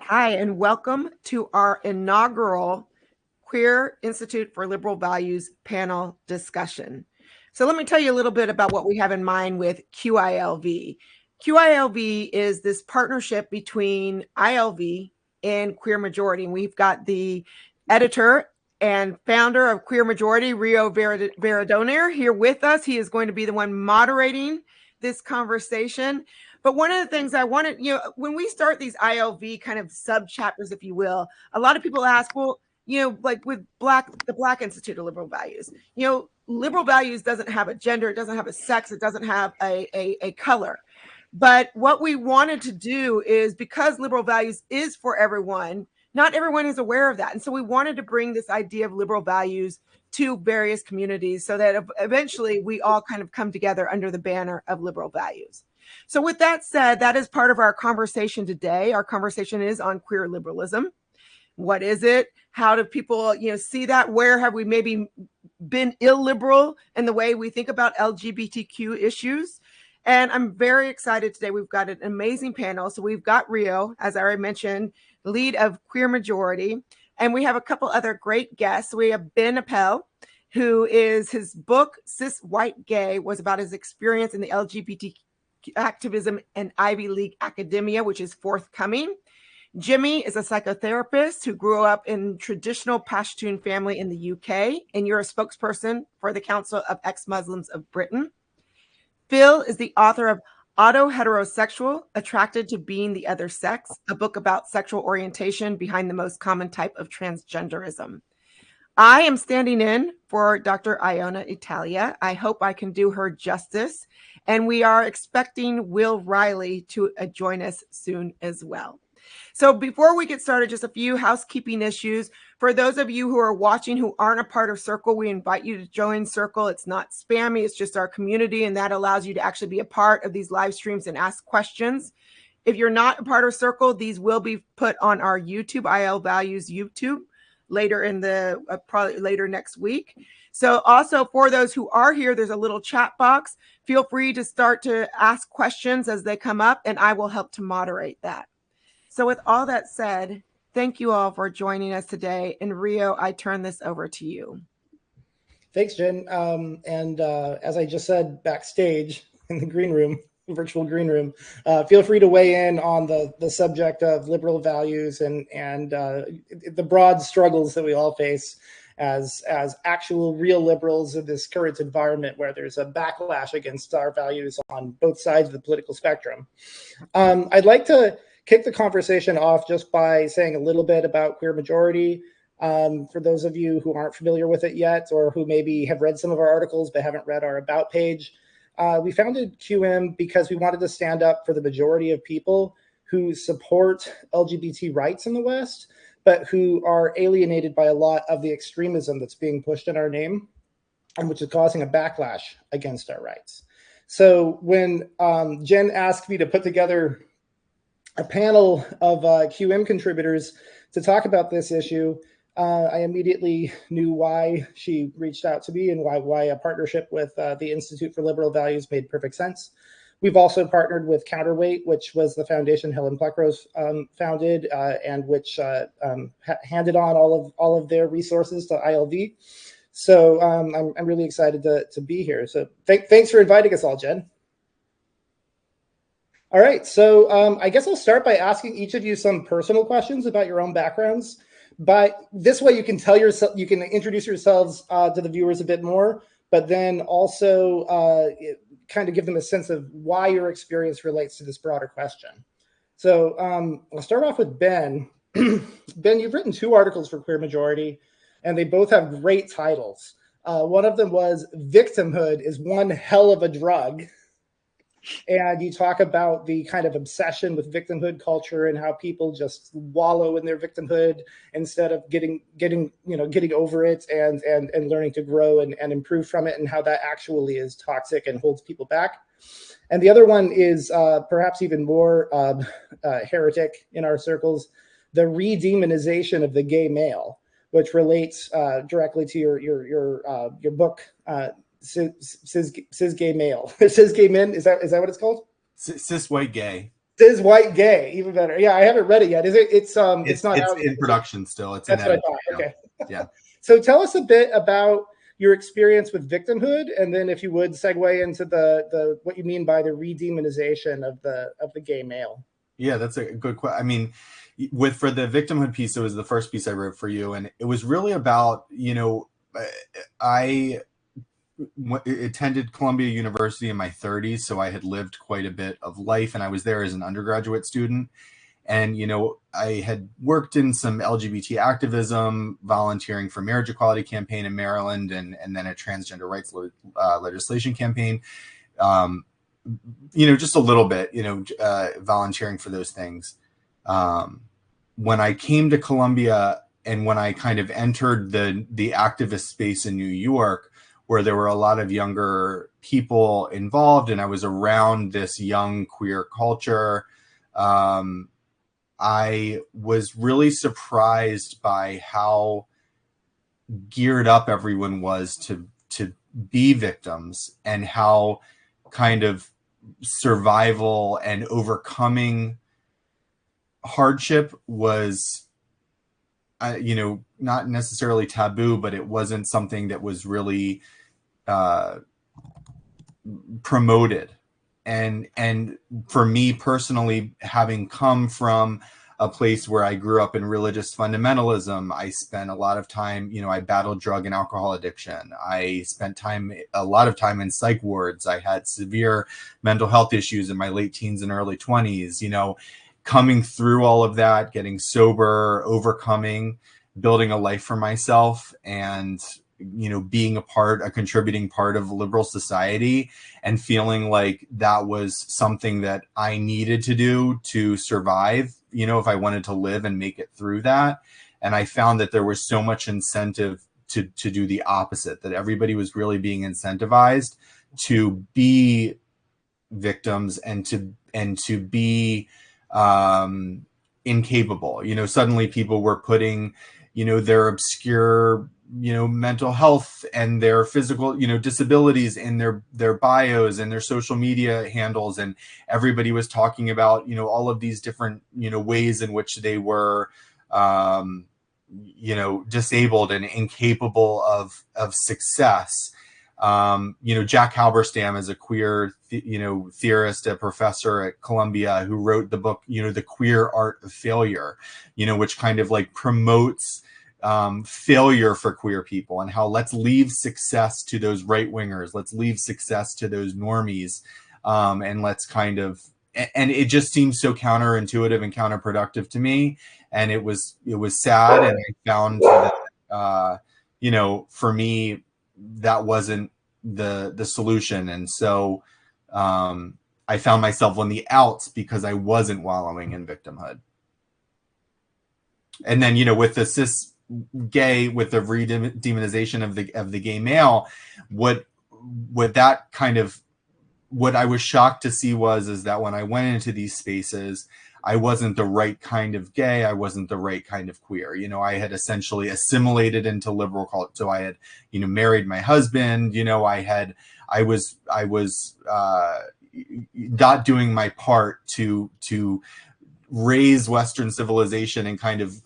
Hi, and welcome to our inaugural Queer Institute for Liberal Values panel discussion. So let me tell you a little bit about what we have in mind with QILV. QILV is this partnership between ILV and Queer Majority. And we've got the editor and founder of Queer Majority, Rio Veradonir, here with us. He is going to be the one moderating this conversation. But one of the things I wanted, when we start these ILV kind of sub chapters, if you will, a lot of people ask, well, like with the Black Institute of Liberal Values, liberal values doesn't have a gender, it doesn't have a sex, it doesn't have a color. But what we wanted to do is, because liberal values is for everyone, not everyone is aware of that. And so we wanted to bring this idea of liberal values to various communities so that eventually we all kind of come together under the banner of liberal values. So with that said, that is part of our conversation today. Our conversation is on queer liberalism. What is it? How do people, see that? Where have we maybe been illiberal in the way we think about LGBTQ issues? And I'm very excited today. We've got an amazing panel. So we've got Rio, as I already mentioned, lead of Queer Majority. And we have a couple other great guests. We have Ben Appel, who is, his book, Cis White Gay, was about his experience in the LGBT activism and Ivy League academia, which is forthcoming. Jimmy is a psychotherapist who grew up in traditional Pashtun family in the UK, and you're a spokesperson for the Council of Ex-Muslims of Britain. Phil is the author of Auto-Heterosexual, Attracted to Being the Other Sex, a book about sexual orientation behind the most common type of transgenderism. I am standing in for Dr. Iona Italia. I hope I can do her justice. And we are expecting Will Reilly to join us soon as well. So before we get started, just a few housekeeping issues. For those of you who are watching who aren't a part of Circle, we invite you to join Circle. It's not spammy, it's just our community, and that allows you to actually be a part of these live streams and ask questions. If you're not a part of Circle, these will be put on our YouTube, IL Values YouTube, later in the probably later next week. So also for those who are here, there's a little chat box. Feel free to start to ask questions as they come up, and I will help to moderate that. So with all that said, thank you all for joining us today. And Rio, I turn this over to you. Thanks, Jen. As I just said backstage in the green room, virtual green room, feel free to weigh in on the subject of liberal values and the broad struggles that we all face as actual real liberals in this current environment where there's a backlash against our values on both sides of the political spectrum. I'd like to kick the conversation off just by saying a little bit about Queer Majority. For those of you who aren't familiar with it yet, or who maybe have read some of our articles but haven't read our About page, we founded QM because we wanted to stand up for the majority of people who support LGBT rights in the West, but who are alienated by a lot of the extremism that's being pushed in our name, and which is causing a backlash against our rights. So when Jen asked me to put together a panel of QM contributors to talk about this issue, I immediately knew why she reached out to me and why a partnership with the Institute for Liberal Values made perfect sense. We've also partnered with Counterweight, which was the foundation Helen Pluckrose founded, and which handed on all of their resources to ILV. So I'm really excited to be here. So thanks for inviting us all, Jen. All right, so I guess I'll start by asking each of you some personal questions about your own backgrounds. But this way you can you can introduce yourselves to the viewers a bit more, but then also kind of give them a sense of why your experience relates to this broader question. So I'll start off with Ben. Ben, you've written 2 articles for Queer Majority, and they both have great titles. One of them was "Victimhood is One Hell of a Drug." And you talk about the kind of obsession with victimhood culture and how people just wallow in their victimhood instead of getting over it and learning to grow and improve from it, and how that actually is toxic and holds people back. And the other one is perhaps even more heretic in our circles, the re-demonization of the gay male, which relates directly to your book, cis gay male, cis gay men. Is that what it's called? Cis white gay. Cis white gay, even better. Yeah, I haven't read it yet. Is it? It's not It's out in production still. It's That's in what I editing. thought. Okay. Yeah. So tell us a bit about your experience with victimhood, and then if you would segue into the what you mean by the redemonization of the gay male. Yeah, that's a good question. I mean, for the victimhood piece, it was the first piece I wrote for you, and it was really about, I attended Columbia University in my 30s, so I had lived quite a bit of life, and I was there as an undergraduate student. And, I had worked in some LGBT activism, volunteering for marriage equality campaign in Maryland, and then a transgender rights legislation campaign. Just a little bit, volunteering for those things. When I came to Columbia and when I kind of entered the activist space in New York, where there were a lot of younger people involved, and I was around this young queer culture, I was really surprised by how geared up everyone was to be victims, and how kind of survival and overcoming hardship was, not necessarily taboo, but it wasn't something that was really promoted. And for me personally, having come from a place where I grew up in religious fundamentalism, I spent a lot of time, I battled drug and alcohol addiction. I spent a lot of time in psych wards. I had severe mental health issues in my late teens and early 20s, coming through all of that, getting sober, overcoming, building a life for myself, and being a contributing part of liberal society, and feeling like that was something that I needed to do to survive, if I wanted to live and make it through that. And I found that there was so much incentive to do the opposite, that everybody was really being incentivized to be victims and to be incapable. Suddenly people were putting, their obscure, mental health and their physical, disabilities in their bios and their social media handles. And everybody was talking about, all of these different, ways in which they were, disabled and incapable of success. Jack Halberstam is a queer, theorist, a professor at Columbia, who wrote the book, The Queer Art of Failure, which kind of like promotes failure for queer people, and how let's leave success to those right wingers, let's leave success to those normies, and let's kind of, and it just seems so counterintuitive and counterproductive to me. And it was sad, and I found that for me that wasn't the solution. And so I found myself on the outs because I wasn't wallowing in victimhood. And then, with the cis gay, with the redemonization of the gay male, what I was shocked to see is that when I went into these spaces, I wasn't the right kind of gay. I wasn't the right kind of queer. I had essentially assimilated into liberal culture. So I had, married my husband. I was not doing my part to raise Western civilization and kind of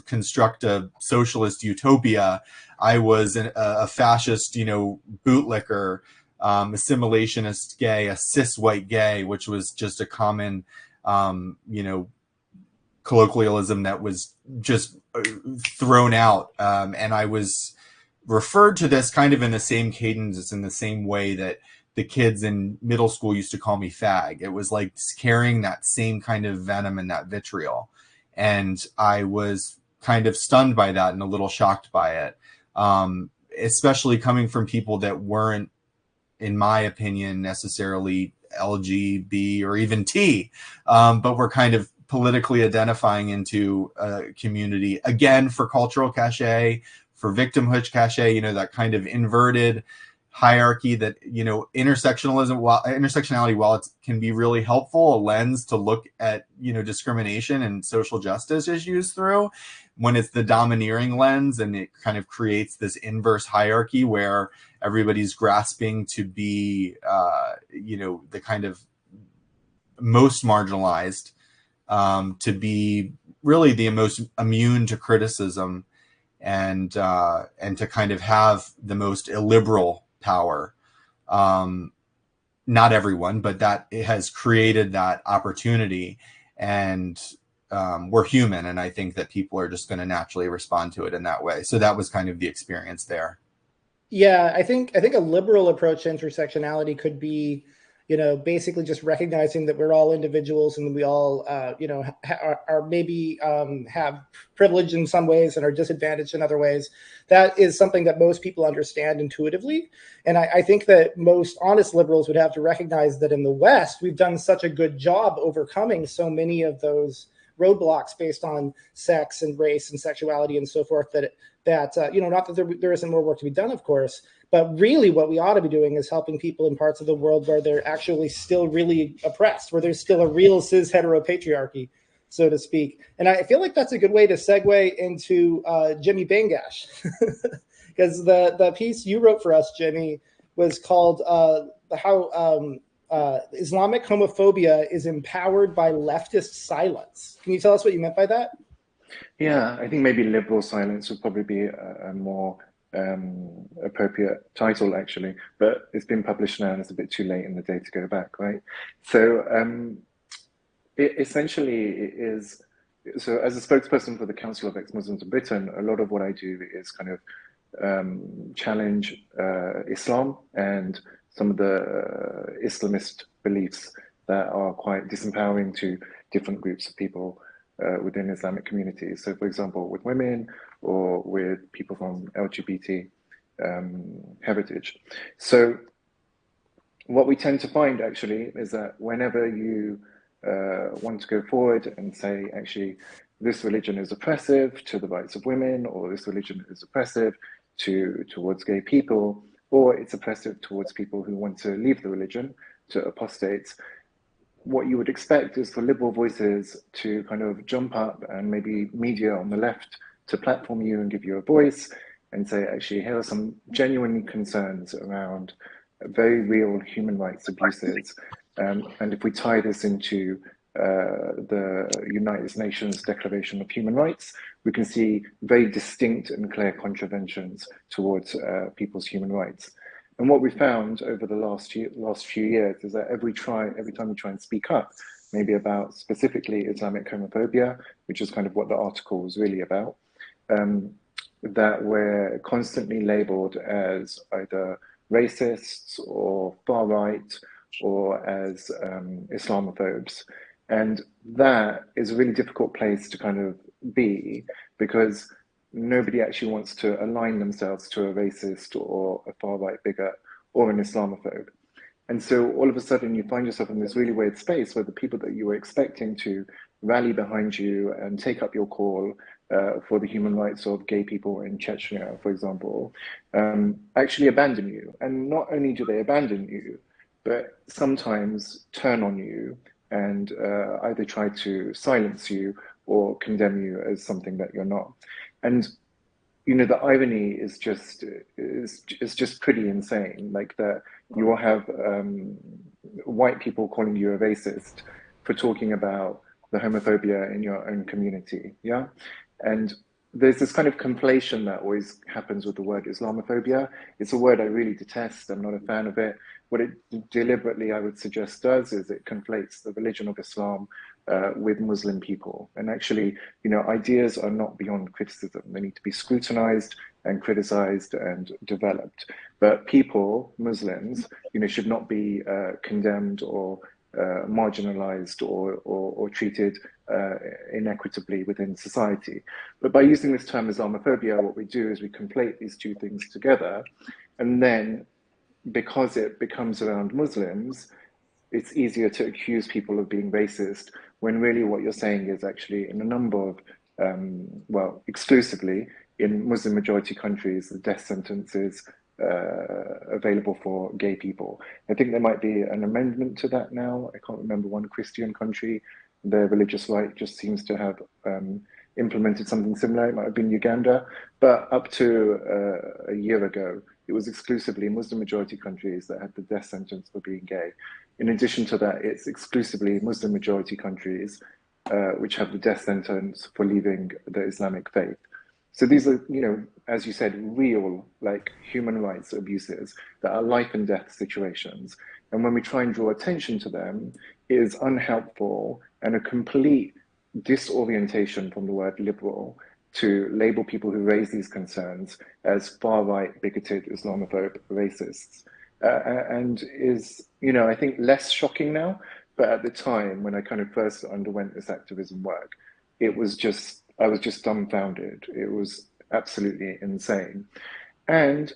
construct a socialist utopia. I was a fascist, bootlicker, assimilationist gay, a cis white gay, which was just a common, colloquialism that was just thrown out. And I was referred to this kind of in the same cadence, it's in the same way that the kids in middle school used to call me fag. It was like carrying that same kind of venom and that vitriol. And I was kind of stunned by that and a little shocked by it, especially coming from people that weren't, in my opinion, necessarily LGB or even T, but were kind of politically identifying into a community, again, for cultural cachet, for victimhood cachet, that kind of inverted hierarchy that, intersectionality, while it can be really helpful, a lens to look at, discrimination and social justice issues through, when it's the domineering lens, and it kind of creates this inverse hierarchy where everybody's grasping to be, the kind of most marginalized, to be really the most immune to criticism, and to kind of have the most illiberal power. Not everyone, but that it has created that opportunity, and we're human, and I think that people are just going to naturally respond to it in that way. So that was kind of the experience there. Yeah, I think a liberal approach to intersectionality could be, basically just recognizing that we're all individuals and we all, are maybe have privilege in some ways and are disadvantaged in other ways. That is something that most people understand intuitively. And I think that most honest liberals would have to recognize that in the West, we've done such a good job overcoming so many of those roadblocks based on sex and race and sexuality and so forth, that not that there isn't more work to be done, of course, but really what we ought to be doing is helping people in parts of the world where they're actually still really oppressed, where there's still a real cis heteropatriarchy, so to speak. And I feel like that's a good way to segue into Jimmy Bangash, because the piece you wrote for us, Jimmy, was called how Islamic homophobia is empowered by leftist silence. Can you tell us what you meant by that? Yeah, I think maybe liberal silence would probably be a more appropriate title, actually, but it's been published now and it's a bit too late in the day to go back, right? So it essentially is, so as a spokesperson for the Council of Ex-Muslims of Britain, a lot of what I do is kind of challenge Islam and some of the Islamist beliefs that are quite disempowering to different groups of people within Islamic communities. So, for example, with women or with people from LGBT heritage. So what we tend to find actually is that whenever you want to go forward and say, actually, this religion is oppressive to the rights of women, or this religion is oppressive towards gay people, or it's oppressive towards people who want to leave the religion, to apostates, what you would expect is for liberal voices to kind of jump up, and maybe media on the left to platform you and give you a voice and say, actually, here are some genuine concerns around very real human rights abuses. And if we tie this into the United Nations Declaration of Human Rights, we can see very distinct and clear contraventions towards people's human rights. And what we found over the last few years is that every time we try and speak up, maybe about specifically Islamic homophobia, which is kind of what the article was really about, that we're constantly labeled as either racists or far right or as Islamophobes. And that is a really difficult place to kind of be, because nobody actually wants to align themselves to a racist or a far-right bigot or an Islamophobe. And so all of a sudden you find yourself in this really weird space where the people that you were expecting to rally behind you and take up your call for the human rights of gay people in Chechnya, for example, actually abandon you. And not only do they abandon you, but sometimes turn on you and either try to silence you or condemn you as something that you're not. And the irony is just pretty insane. Like that, you will have white people calling you a racist for talking about the homophobia in your own community, yeah. And there's this kind of conflation that always happens with the word Islamophobia. It's a word I really detest. I'm not a fan of it. What it deliberately, I would suggest, does is it conflates the religion of Islam with Muslim people. And actually, ideas are not beyond criticism. They need to be scrutinized and criticized and developed. But people, Muslims, should not be condemned or marginalized or treated inequitably within society. But by using this term Islamophobia, what we do is we conflate these two things together, and then because it becomes around Muslims, it's easier to accuse people of being racist, when really what you're saying is actually in a number of, exclusively in Muslim majority countries, the death sentence is available for gay people. I think there might be an amendment to that now. I can't remember one Christian country. Their religious right just seems to have implemented something similar. It might have been Uganda, but up to a year ago, it was exclusively Muslim majority countries that had the death sentence for being gay. In addition to that, it's exclusively Muslim majority countries which have the death sentence for leaving the Islamic faith. So these are, you know, as you said, real like human rights abuses that are life and death situations. And when we try and draw attention to them, it is unhelpful and a complete disorientation from the word liberal to label people who raise these concerns as far-right, bigoted, Islamophobe racists. And is, you know, I think less shocking now, but at the time when I kind of first underwent this activism work, it was just, I was just dumbfounded. It was absolutely insane. And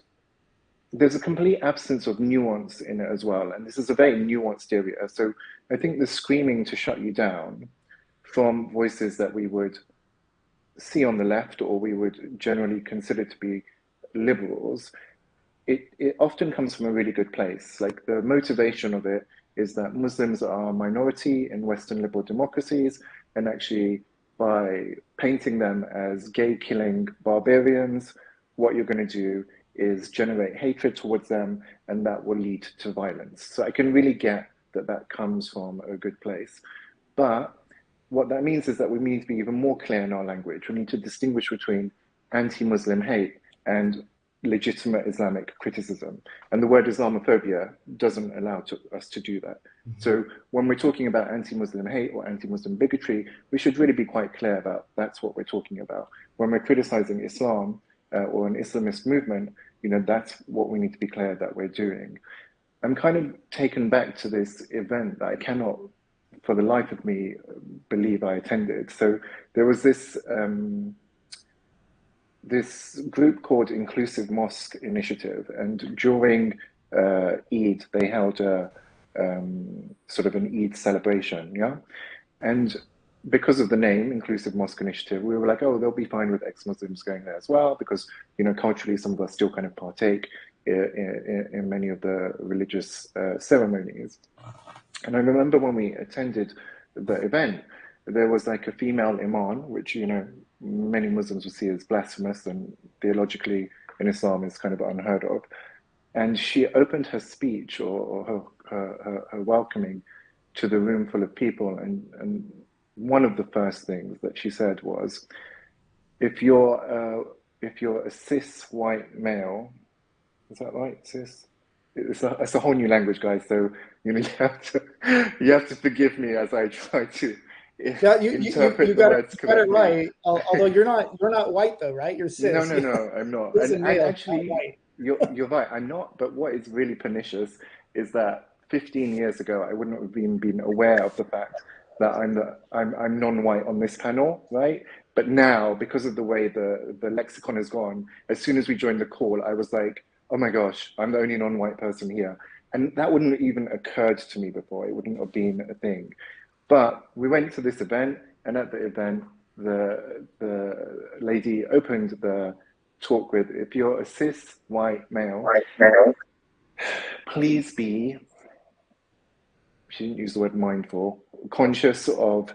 there's a complete absence of nuance in it as well. And this is a very nuanced area. So I think the screaming to shut you down from voices that we would see on the left or we would generally consider to be liberals, it often comes from a really good place. Like the motivation of it is that Muslims are a minority in Western liberal democracies, and actually by painting them as gay-killing barbarians, what you're going to do is generate hatred towards them, and that will lead to violence. So I can really get that that comes from a good place. But what that means is that we need to be even more clear in our language. We need to distinguish between anti-Muslim hate and legitimate Islamic criticism. And the word Islamophobia doesn't allow us to do that. Mm-hmm. So when we're talking about anti-Muslim hate or anti-Muslim bigotry, we should really be quite clear about that's what we're talking about. When we're criticizing Islam or an Islamist movement, you know, that's what we need to be clear that we're doing. I'm kind of taken back to this event that I cannot, for the life of me, believe I attended. So there was this this group called Inclusive Mosque Initiative, and during Eid, they held a sort of an Eid celebration, yeah? And because of the name, Inclusive Mosque Initiative, we were like, oh, they'll be fine with ex-Muslims going there as well, because, you know, culturally, some of us still kind of partake in many of the religious ceremonies. And I remember when we attended the event, there was like a female imam, which, you know, many Muslims would see as blasphemous and theologically in Islam is kind of unheard of. And she opened her speech or her welcoming to the room full of people. And one of the first things that she said was, if you're a cis white male, is that right, cis? It's a whole new language, guys. So, you know, you have to forgive me as I try to interpret the words correctly. Got it right. Although you're not white though, right? You're cis. No, I'm not. And actually, you're right. I'm not. But what is really pernicious is that 15 years ago, I wouldn't have even been aware of the fact that I'm non-white on this panel, right? But now, because of the way the lexicon has gone, as soon as we joined the call, I was like, oh my gosh, I'm the only non-white person here. And that wouldn't have even occurred to me before. It wouldn't have been a thing. But we went to this event, and at the event, the lady opened the talk with, if you're a cis white male, please be, she didn't use the word mindful, conscious of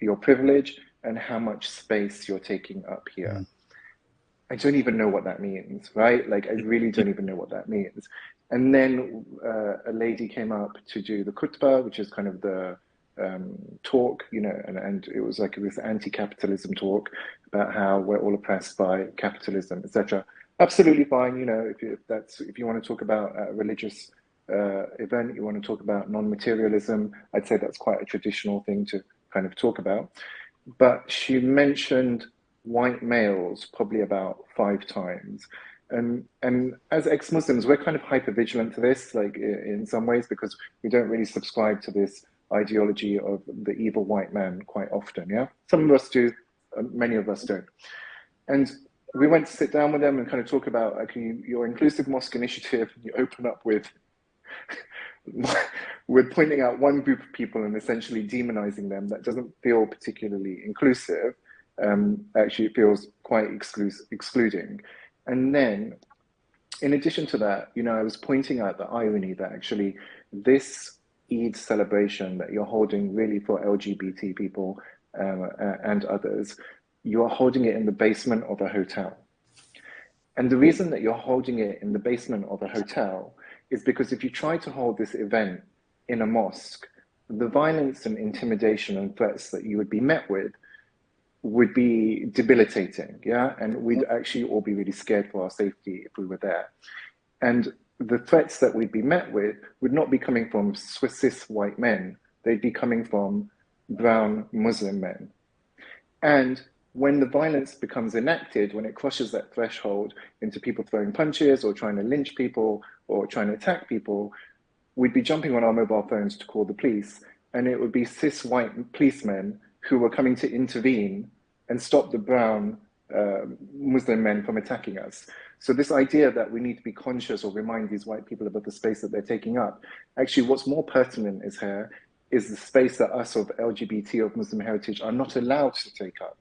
your privilege and how much space you're taking up here. Mm. I don't even know what that means, right? Like, I really don't even know what that means. And then a lady came up to do the khutbah, which is kind of the talk, you know, and it was like this anti-capitalism talk about how we're all oppressed by capitalism, etc. Absolutely fine, you know, if you want to talk about a religious event, you want to talk about non-materialism, I'd say that's quite a traditional thing to kind of talk about. But she mentioned white males probably about 5 times. And as ex-Muslims, we're kind of hyper-vigilant to this, like in some ways, because we don't really subscribe to this ideology of the evil white man quite often, yeah? Some of us do, many of us don't. And we went to sit down with them and kind of talk about, okay, your Inclusive Mosque Initiative, you open up with pointing out one group of people and essentially demonizing them. That doesn't feel particularly inclusive. Actually, it feels quite excluding. And then, in addition to that, you know, I was pointing out the irony that actually this Eid celebration that you're holding really for LGBT people and others, you're holding it in the basement of a hotel. And the reason that you're holding it in the basement of a hotel is because if you try to hold this event in a mosque, the violence and intimidation and threats that you would be met with would be debilitating, yeah? And we'd actually all be really scared for our safety if we were there. And the threats that we'd be met with would not be coming from cis white men, they'd be coming from brown Muslim men. And when the violence becomes enacted, when it crosses that threshold into people throwing punches or trying to lynch people or trying to attack people, we'd be jumping on our mobile phones to call the police. And it would be cis white policemen who were coming to intervene and stop the brown Muslim men from attacking us. So this idea that we need to be conscious or remind these white people about the space that they're taking up, actually what's more pertinent is here is the space that us of LGBT, of Muslim heritage, are not allowed to take up.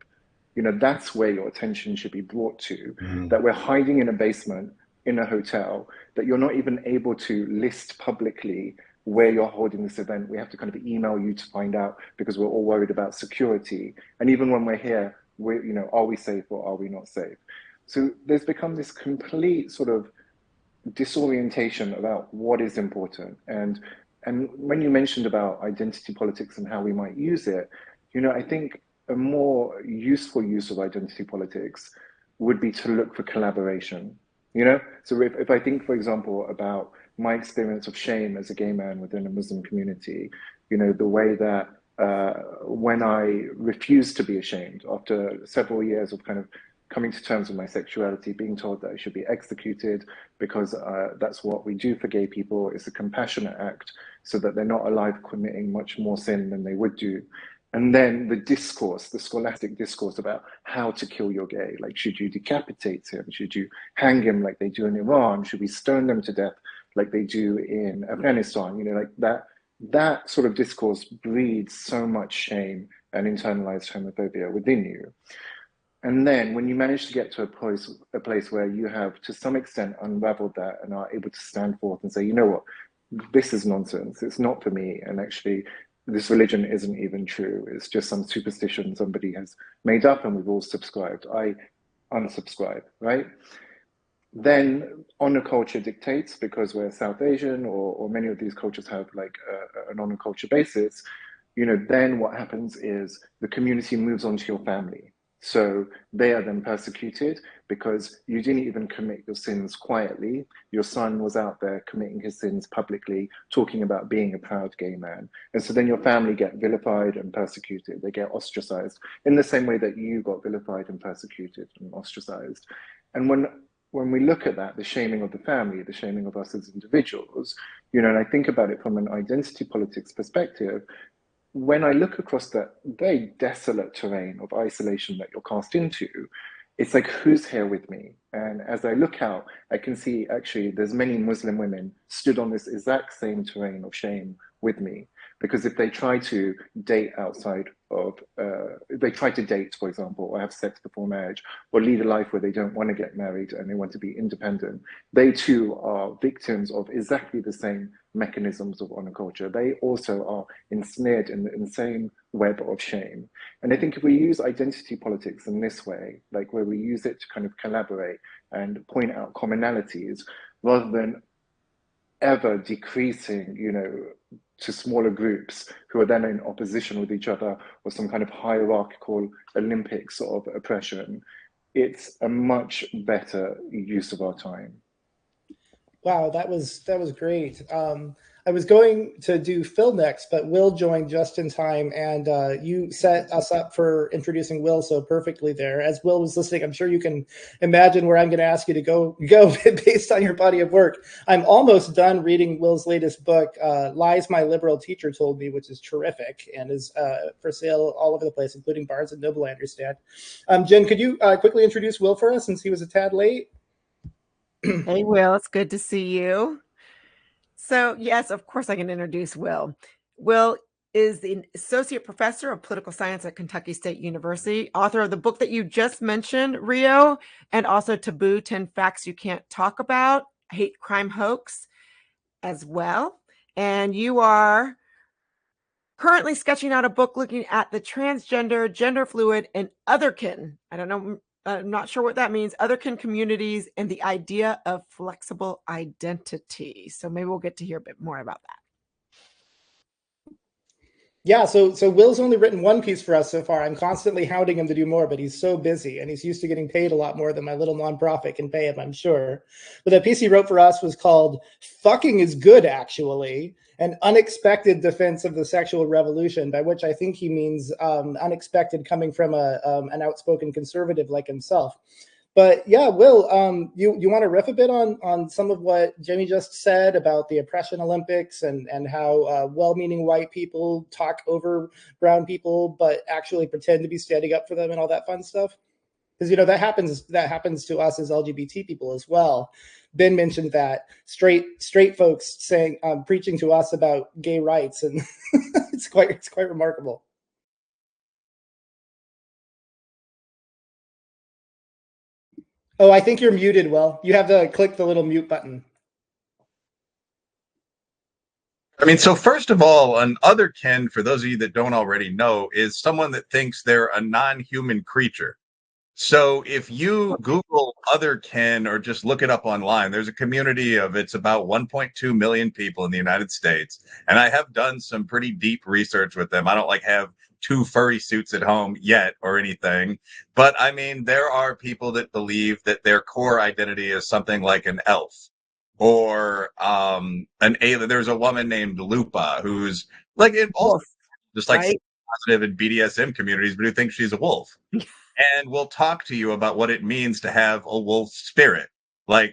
You know, that's where your attention should be brought to, that we're hiding in a basement in a hotel, that you're not even able to list publicly where you're holding this event. We have to kind of email you to find out because we're all worried about security. And even when we're here, we're, you know, are we safe or are we not safe? So there's become this complete sort of disorientation about what is important. And when you mentioned about identity politics and how we might use it, you know, I think a more useful use of identity politics would be to look for collaboration, you know? So if I think, for example, about my experience of shame as a gay man within a Muslim community, you know, the way that when I refused to be ashamed after several years of kind of coming to terms with my sexuality, being told that I should be executed because that's what we do for gay people. It's a compassionate act so that they're not alive committing much more sin than they would do. And then the discourse, the scholastic discourse about how to kill your gay. Like, should you decapitate him? Should you hang him like they do in Iran? Should we stone them to death like they do in Afghanistan? You know, like that sort of discourse breeds so much shame and internalized homophobia within you. And then when you manage to get to a place where you have, to some extent, unraveled that and are able to stand forth and say, you know what, this is nonsense. It's not for me. And actually, this religion isn't even true. It's just some superstition somebody has made up and we've all subscribed. I unsubscribe, right? Then honor culture dictates, because we're South Asian or many of these cultures have like an honor culture basis, you know, then what happens is the community moves on to your family. So they are then persecuted because you didn't even commit your sins quietly. Your son was out there committing his sins publicly, talking about being a proud gay man. And so then your family get vilified and persecuted. They get ostracized in the same way that you got vilified and persecuted and ostracized. And when we look at that, the shaming of the family, the shaming of us as individuals, you know, and I think about it from an identity politics perspective, when I look across that very desolate terrain of isolation that you're cast into, it's like, who's here with me? And as I look out, I can see actually there's many Muslim women stood on this exact same terrain of shame with me. Because if they try to date outside of, they try to date, for example, or have sex before marriage, or lead a life where they don't want to get married and they want to be independent, they too are victims of exactly the same mechanisms of honor culture. They also are ensnared in the same web of shame. And I think if we use identity politics in this way, like where we use it to kind of collaborate and point out commonalities, rather than ever decreasing, you know, to smaller groups who are then in opposition with each other or some kind of hierarchical Olympics of oppression, it's a much better use of our time. Wow, that was great. I was going to do Phil next, but Will joined just in time, and you set us up for introducing Will so perfectly there. As Will was listening, I'm sure you can imagine where I'm going to ask you to go based on your body of work. I'm almost done reading Will's latest book, Lies My Liberal Teacher Told Me, which is terrific and is for sale all over the place, including Barnes & Noble, I understand. Jen, could you quickly introduce Will for us since he was a tad late? Hey, Will, it's good to see you. So, yes, of course, I can introduce Will. Will is the Associate Professor of Political Science at Kentucky State University, author of the book that you just mentioned, Rio, and also Taboo, 10 Facts You Can't Talk About, Hate Crime Hoax as well. And you are currently sketching out a book looking at the transgender, gender fluid, and otherkin. I don't know I'm not sure what that means. Otherkin communities and the idea of flexible identity. So maybe we'll get to hear a bit more about that. Yeah, so Will's only written one piece for us so far. I'm constantly hounding him to do more, but he's so busy and he's used to getting paid a lot more than my little nonprofit can pay him, I'm sure. But the piece he wrote for us was called "Fucking is Good, Actually: An Unexpected Defense of the Sexual Revolution," by which I think he means unexpected coming from an outspoken conservative like himself. But yeah, Will, you want to riff a bit on some of what Jimmy just said about the oppression Olympics and how well-meaning white people talk over brown people, but actually pretend to be standing up for them and all that fun stuff? Because that happens to us as LGBT people as well. Ben mentioned that straight folks saying preaching to us about gay rights, and it's quite remarkable. Oh, I think you're muted, Will. You have to click the little mute button. I mean, so first of all, an otherkin, for those of you that don't already know, is someone that thinks they're a non-human creature. So if you Google otherkin or just look it up online, there's a community of, it's about 1.2 million people in the United States. And I have done some pretty deep research with them. I don't have 2 furry suits at home yet or anything. But I mean, there are people that believe that their core identity is something like an elf or an alien. There's a woman named Lupa who's also just right? Positive in BDSM communities, but who thinks she's a wolf. And we'll talk to you about what it means to have a wolf spirit.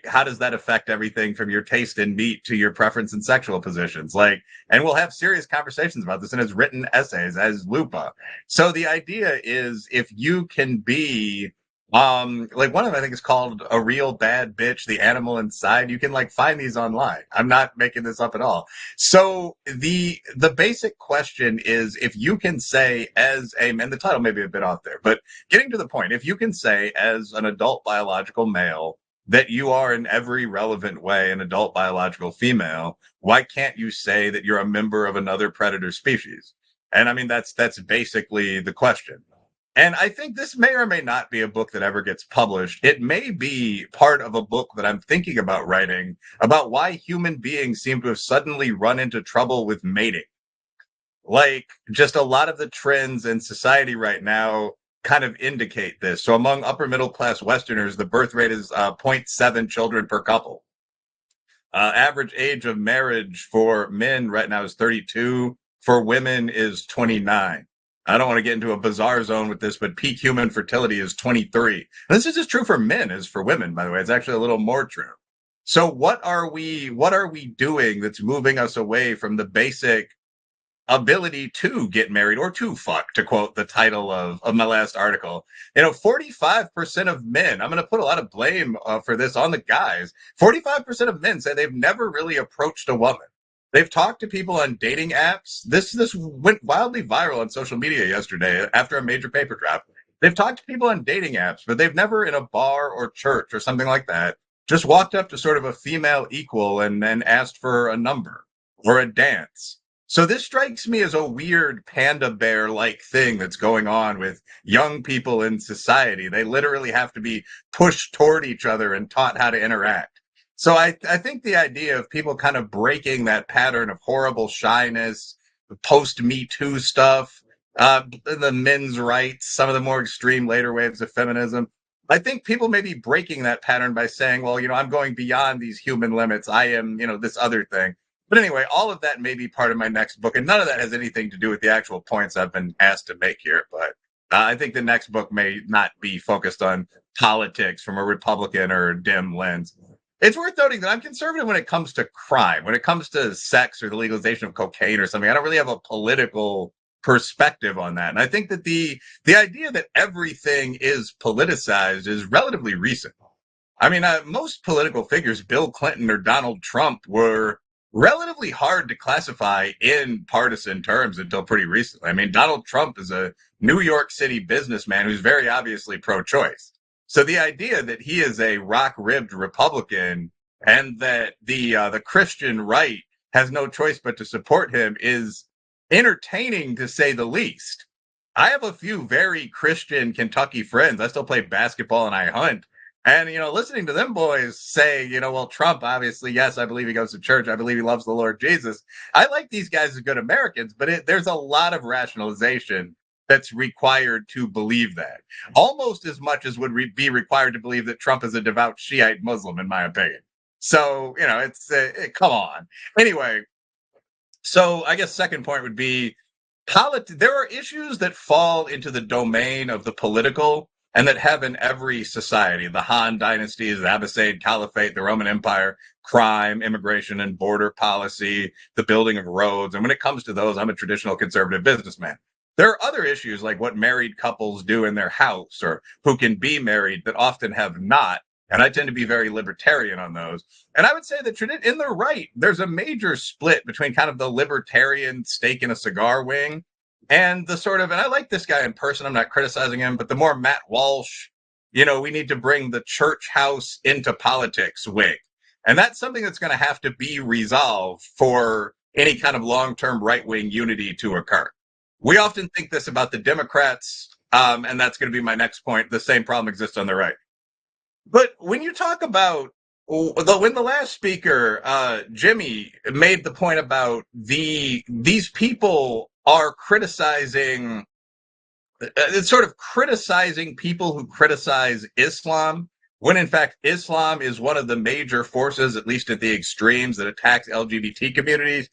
How does that affect everything from your taste in meat to your preference in sexual positions? And we'll have serious conversations about this in his written essays as Lupa. So the idea is, if you can be, one of them I think is called "A Real Bad Bitch, the Animal Inside." You can find these online. I'm not making this up at all. So the basic question is, if you can say and the title may be a bit off there, but getting to the point, if you can say as an adult biological male that you are in every relevant way an adult biological female, why can't you say that you're a member of another predator species? And I mean, that's basically the question. And I think this may or may not be a book that ever gets published. It may be part of a book that I'm thinking about writing about why human beings seem to have suddenly run into trouble with mating. Just a lot of the trends in society right now kind of indicate this. So among upper middle class Westerners, the birth rate is 0.7 children per couple. Average age of marriage for men right now is 32. For women is 29. I don't want to get into a bizarre zone with this, but peak human fertility is 23. And this is as true for men as for women, by the way. It's actually a little more true. So what are we doing that's moving us away from the basic ability to get married or to fuck, to quote the title of my last article? 45% of men, I'm going to put a lot of blame for this on the guys. 45% of men say they've never really approached a woman. They've talked to people on dating apps. This went wildly viral on social media yesterday after a major paper drop. They've talked to people on dating apps, but they've never in a bar or church or something like that just walked up to sort of a female equal and asked for a number or a dance. So this strikes me as a weird panda bear-like thing that's going on with young people in society. They literally have to be pushed toward each other and taught how to interact. So I think the idea of people kind of breaking that pattern of horrible shyness, post-Me Too stuff, the men's rights, some of the more extreme later waves of feminism, I think people may be breaking that pattern by saying, well, I'm going beyond these human limits. I am, this other thing. But anyway, all of that may be part of my next book, and none of that has anything to do with the actual points I've been asked to make here. But I think the next book may not be focused on politics from a Republican or dim lens. It's worth noting that I'm conservative when it comes to crime, when it comes to sex or the legalization of cocaine or something. I don't really have a political perspective on that. And I think that the idea that everything is politicized is relatively recent. I mean, most political figures, Bill Clinton or Donald Trump, were relatively hard to classify in partisan terms until pretty recently. I mean, Donald Trump is a New York City businessman who's very obviously pro-choice. So the idea that he is a rock-ribbed Republican and that the Christian right has no choice but to support him is entertaining, to say the least. I have a few very Christian Kentucky friends. I still play basketball and I hunt. And, listening to them boys say, well, Trump, obviously, yes, I believe he goes to church. I believe he loves the Lord Jesus. I like these guys as good Americans, but there's a lot of rationalization that's required to believe that. Almost as much as would be required to believe that Trump is a devout Shiite Muslim, in my opinion. So, it's, come on. Anyway, so I guess second point would be there are issues that fall into the domain of the political and that have in every society, the Han dynasties, the Abbasid Caliphate, the Roman Empire, crime, immigration and border policy, the building of roads. And when it comes to those, I'm a traditional conservative businessman. There are other issues like what married couples do in their house or who can be married that often have not. And I tend to be very libertarian on those. And I would say that in the right, there's a major split between kind of the libertarian stake in a cigar wing and the sort of, and I like this guy in person, I'm not criticizing him, but the more Matt Walsh, we need to bring the church house into politics wing. And that's something that's going to have to be resolved for any kind of long-term right-wing unity to occur. We often think this about the Democrats, and that's going to be my next point. The same problem exists on the right. But when you talk about when the last speaker, Jimmy, made the point about these people are criticizing, sort of criticizing people who criticize Islam, when in fact Islam is one of the major forces, at least at the extremes, that attacks LGBT communities.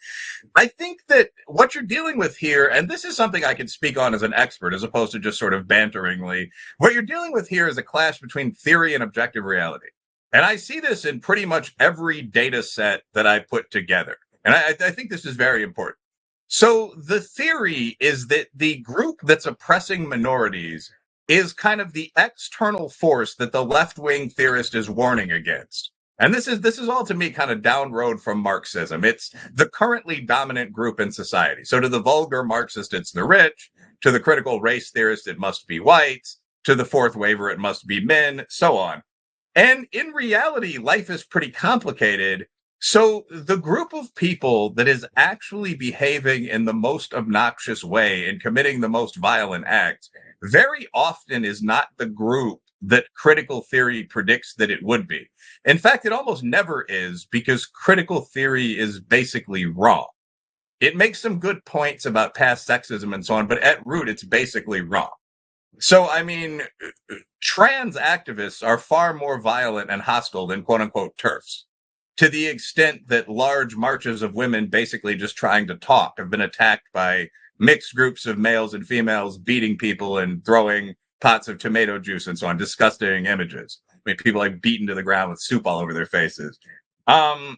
I think that what you're dealing with here, and this is something I can speak on as an expert, as opposed to just sort of banteringly, what you're dealing with here is a clash between theory and objective reality. And I see this in pretty much every data set that I put together. And I think this is very important. So the theory is that the group that's oppressing minorities is kind of the external force that the left-wing theorist is warning against. And this is all to me kind of down road from Marxism. It's the currently dominant group in society. So to the vulgar Marxist, it's the rich. To the critical race theorist, it must be whites. To the fourth waiver, it must be men, so on. And in reality, life is pretty complicated. So the group of people that is actually behaving in the most obnoxious way and committing the most violent acts very often is not the group that critical theory predicts that it would be. In fact, it almost never is, because critical theory is basically wrong. It makes some good points about past sexism and so on, but at root, it's basically wrong. So, I mean, trans activists are far more violent and hostile than quote unquote TERFs, to the extent that large marches of women basically just trying to talk have been attacked by mixed groups of males and females beating people and throwing pots of tomato juice and so on. Disgusting images. I mean, people like beaten to the ground with soup all over their faces. And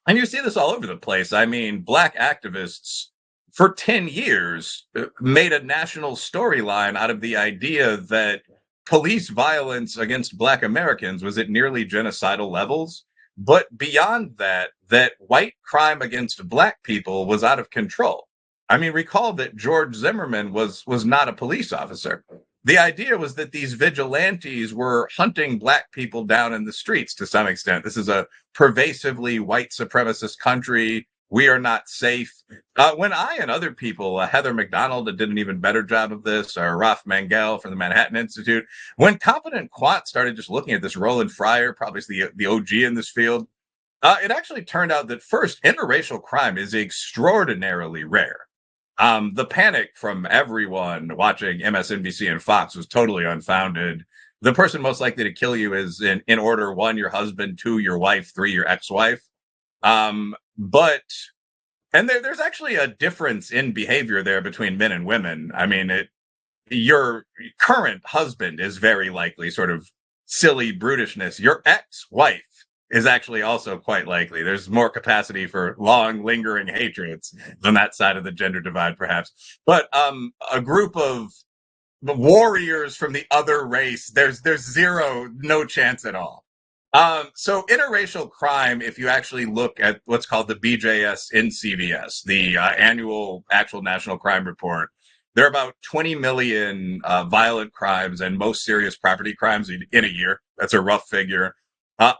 you see this all over the place. I mean, Black activists for 10 years made a national storyline out of the idea that police violence against Black Americans was at nearly genocidal levels. But beyond that, that white crime against Black people was out of control. I mean, recall that George Zimmerman was not a police officer. The idea was that these vigilantes were hunting Black people down in the streets to some extent. This is a pervasively white supremacist country. We are not safe. When I and other people, Heather McDonald did an even better job of this, or Ralph Mangel from the Manhattan Institute, when Competent Quant started just looking at this, Roland Fryer, probably the OG in this field, it actually turned out that first, interracial crime is extraordinarily rare. The panic from everyone watching MSNBC and Fox was totally unfounded. The person most likely to kill you is in order: 1, your husband; 2, your wife; 3, your ex-wife. But there's actually a difference in behavior there between men and women. I mean, your current husband is very likely sort of silly brutishness. Your ex-wife is actually also quite likely. There's more capacity for long, lingering hatreds than that side of the gender divide, perhaps. But a group of warriors from the other race, there's no chance at all. So interracial crime, if you actually look at what's called the BJS in CVS, the annual actual national crime report, there are about 20 million violent crimes and most serious property crimes in a year. That's a rough figure.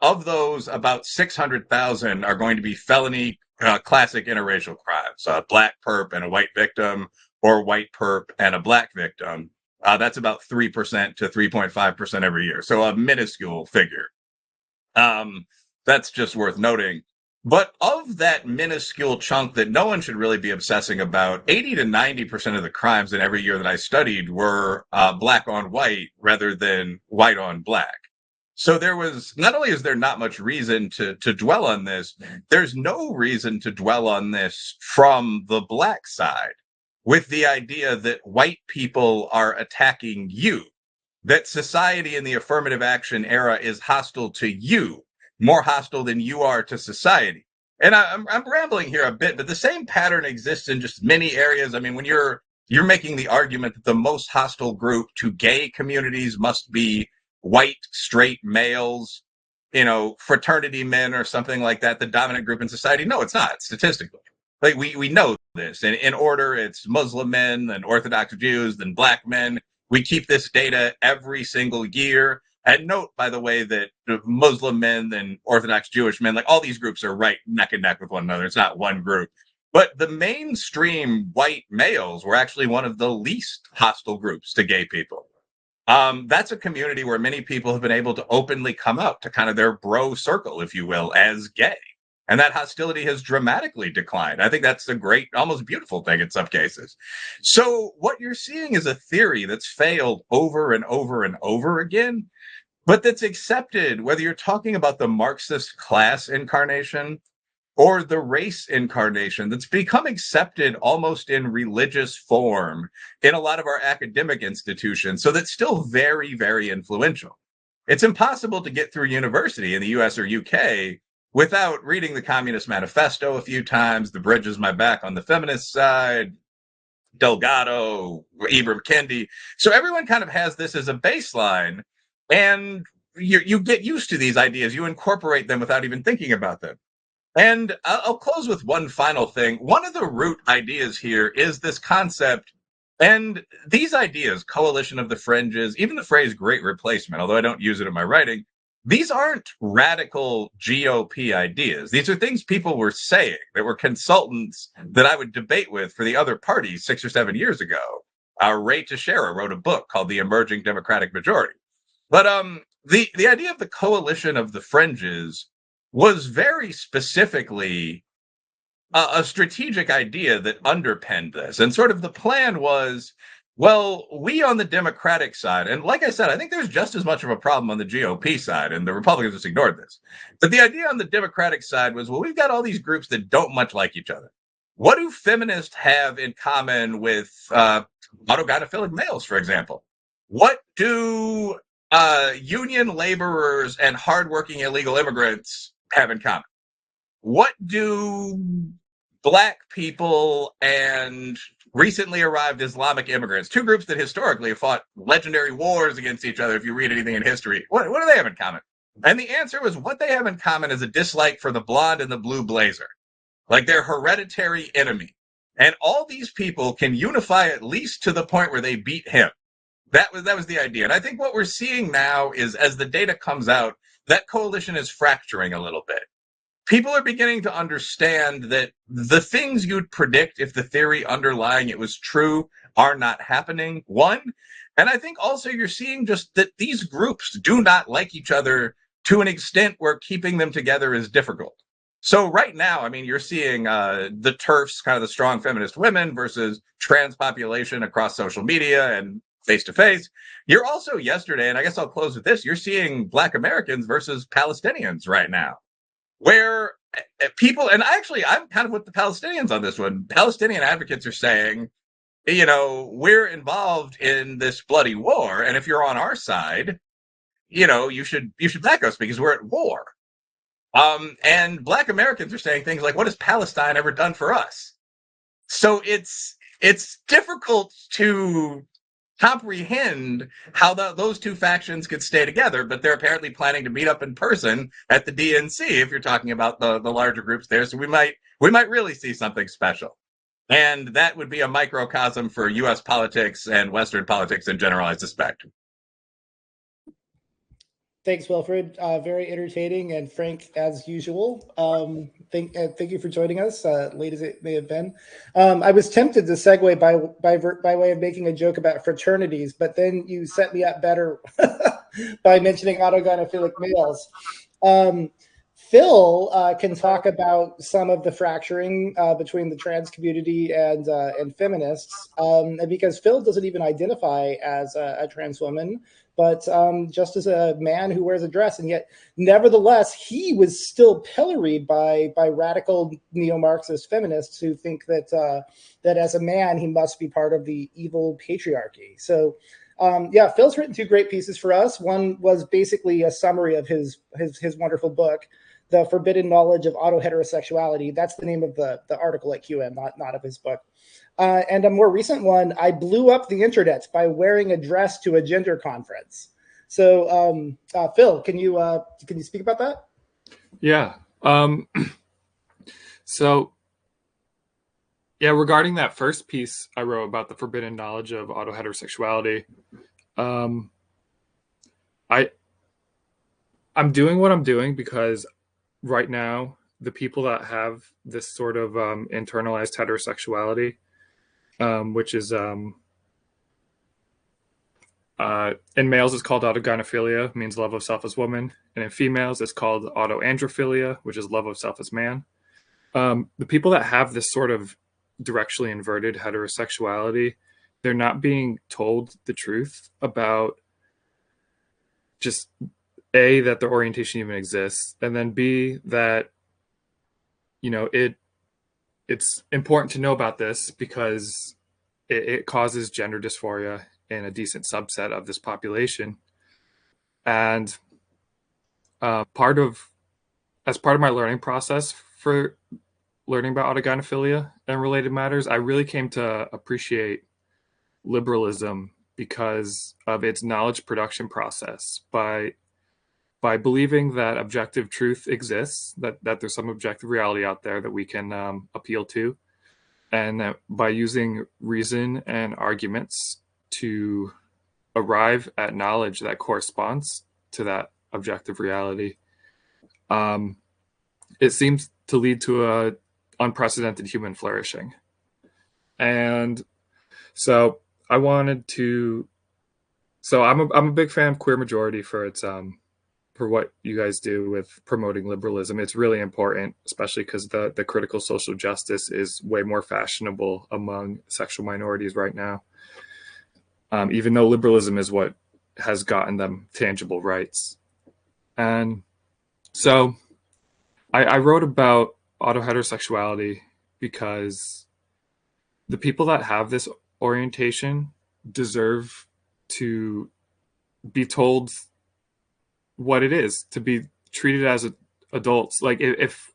Of those, about 600,000 are going to be felony classic interracial crimes, a Black perp and a white victim, or white perp and a black victim. That's about 3% to 3.5% every year. So a minuscule figure. That's just worth noting. But of that minuscule chunk that no one should really be obsessing about, 80 to 90% of the crimes in every year that I studied were black on white rather than white on black. So there was, not only is there not much reason to dwell on this, there's no reason to dwell on this from the black side, with the idea that white people are attacking you, that society in the affirmative action era is hostile to you, more hostile than you are to society. And I'm rambling here a bit, but the same pattern exists in just many areas. I mean, when you're making the argument that the most hostile group to gay communities must be white, straight males, fraternity men or something like that, the dominant group in society. No, it's not, statistically. Like, we know this. And in order, it's Muslim men, then Orthodox Jews, then black men. We keep this data every single year. And note, by the way, that Muslim men and Orthodox Jewish men, like, all these groups are right neck and neck with one another. It's not one group. But the mainstream white males were actually one of the least hostile groups to gay people. That's a community where many people have been able to openly come out to kind of their bro circle, if you will, as gay. And that hostility has dramatically declined. I think that's a great, almost beautiful thing in some cases. So what you're seeing is a theory that's failed over and over and over again, but that's accepted, whether you're talking about the Marxist class incarnation or the race incarnation, that's become accepted almost in religious form in a lot of our academic institutions. So that's still very, very influential. It's impossible to get through university in the US or UK without reading the Communist Manifesto a few times, The Bridge is My Back on the feminist side, Delgado, Ibram Kendi. So everyone kind of has this as a baseline, and you get used to these ideas. You incorporate them without even thinking about them. And I'll close with one final thing. One of the root ideas here is this concept, and these ideas, coalition of the fringes, even the phrase great replacement, although I don't use it in my writing, these aren't radical GOP ideas. These are things people were saying, that were consultants that I would debate with for the other parties 6 or 7 years ago. Ray Teixeira wrote a book called The Emerging Democratic Majority. But the idea of the coalition of the fringes was very specifically a strategic idea that underpinned this. And sort of the plan was, well, we on the Democratic side, and like I said, I think there's just as much of a problem on the GOP side, and the Republicans just ignored this. But the idea on the Democratic side was, well, we've got all these groups that don't much like each other. What do feminists have in common with autogynephilic males, for example? What do union laborers and hardworking illegal immigrants have in common? What do Black people and recently arrived Islamic immigrants, two groups that historically have fought legendary wars against each other, if you read anything in history, what do they have in common? And the answer was, what they have in common is a dislike for the blonde and the blue blazer. Like, they're hereditary enemy. And all these people can unify at least to the point where they beat him. That was the idea. And I think what we're seeing now is, as the data comes out, that coalition is fracturing a little bit. People are beginning to understand that the things you'd predict if the theory underlying it was true are not happening, one. And I think also you're seeing just that these groups do not like each other to an extent where keeping them together is difficult. So right now, I mean, you're seeing the TERFs, kind of the strong feminist women, versus trans population across social media and face-to-face. You're also yesterday, and I guess I'll close with this, you're seeing Black Americans versus Palestinians right now, where people, and actually I'm kind of with the Palestinians on this one. Palestinian advocates are saying, we're involved in this bloody war, and if you're on our side, you should back us because we're at war. And Black Americans are saying things like, what has Palestine ever done for us? So it's difficult to comprehend how those two factions could stay together, but they're apparently planning to meet up in person at the DNC if you're talking about the larger groups there. So we might really see something special. And that would be a microcosm for US politics and Western politics in general, I suspect. Thanks, Wilfred. Very entertaining and frank as usual. Thank you for joining us, late as it may have been. I was tempted to segue by way of making a joke about fraternities, but then you set me up better by mentioning autogynephilic males. Phil can talk about some of the fracturing between the trans community and feminists, because Phil doesn't even identify as a trans woman, but just as a man who wears a dress, and yet, nevertheless, he was still pilloried by radical neo-Marxist feminists who think that that as a man he must be part of the evil patriarchy. So, yeah, Phil's written two great pieces for us. One was basically a summary of his wonderful book, The Forbidden Knowledge of Autoheterosexuality. That's the name of the article at QM, not of his book. And a more recent one, I blew up the internet by wearing a dress to a gender conference. So, Phil, can you speak about that? Yeah. So, yeah, regarding that first piece I wrote about the forbidden knowledge of autoheterosexuality, I'm doing what I'm doing because right now the people that have this sort of internalized heterosexuality, which is in males it's called autogynephilia, means love of self as woman, and in females it's called autoandrophilia, which is love of self as man. The people that have this sort of directionally inverted heterosexuality, they're not being told the truth about just A, that their orientation even exists, and then B, that, you know, it's important to know about this because it causes gender dysphoria in a decent subset of this population. And as part of my learning process for learning about autogynephilia and related matters, I really came to appreciate liberalism because of its knowledge production process. By believing that objective truth exists, that there's some objective reality out there that we can appeal to, and that by using reason and arguments to arrive at knowledge that corresponds to that objective reality, it seems to lead to a unprecedented human flourishing. And so I wanted to, so I'm a big fan of Queer Majority for its for what you guys do with promoting liberalism. It's really important, especially because the critical social justice is way more fashionable among sexual minorities right now, even though liberalism is what has gotten them tangible rights. And so I wrote about autoheterosexuality because the people that have this orientation deserve to be told what it is, to be treated as adults. Like if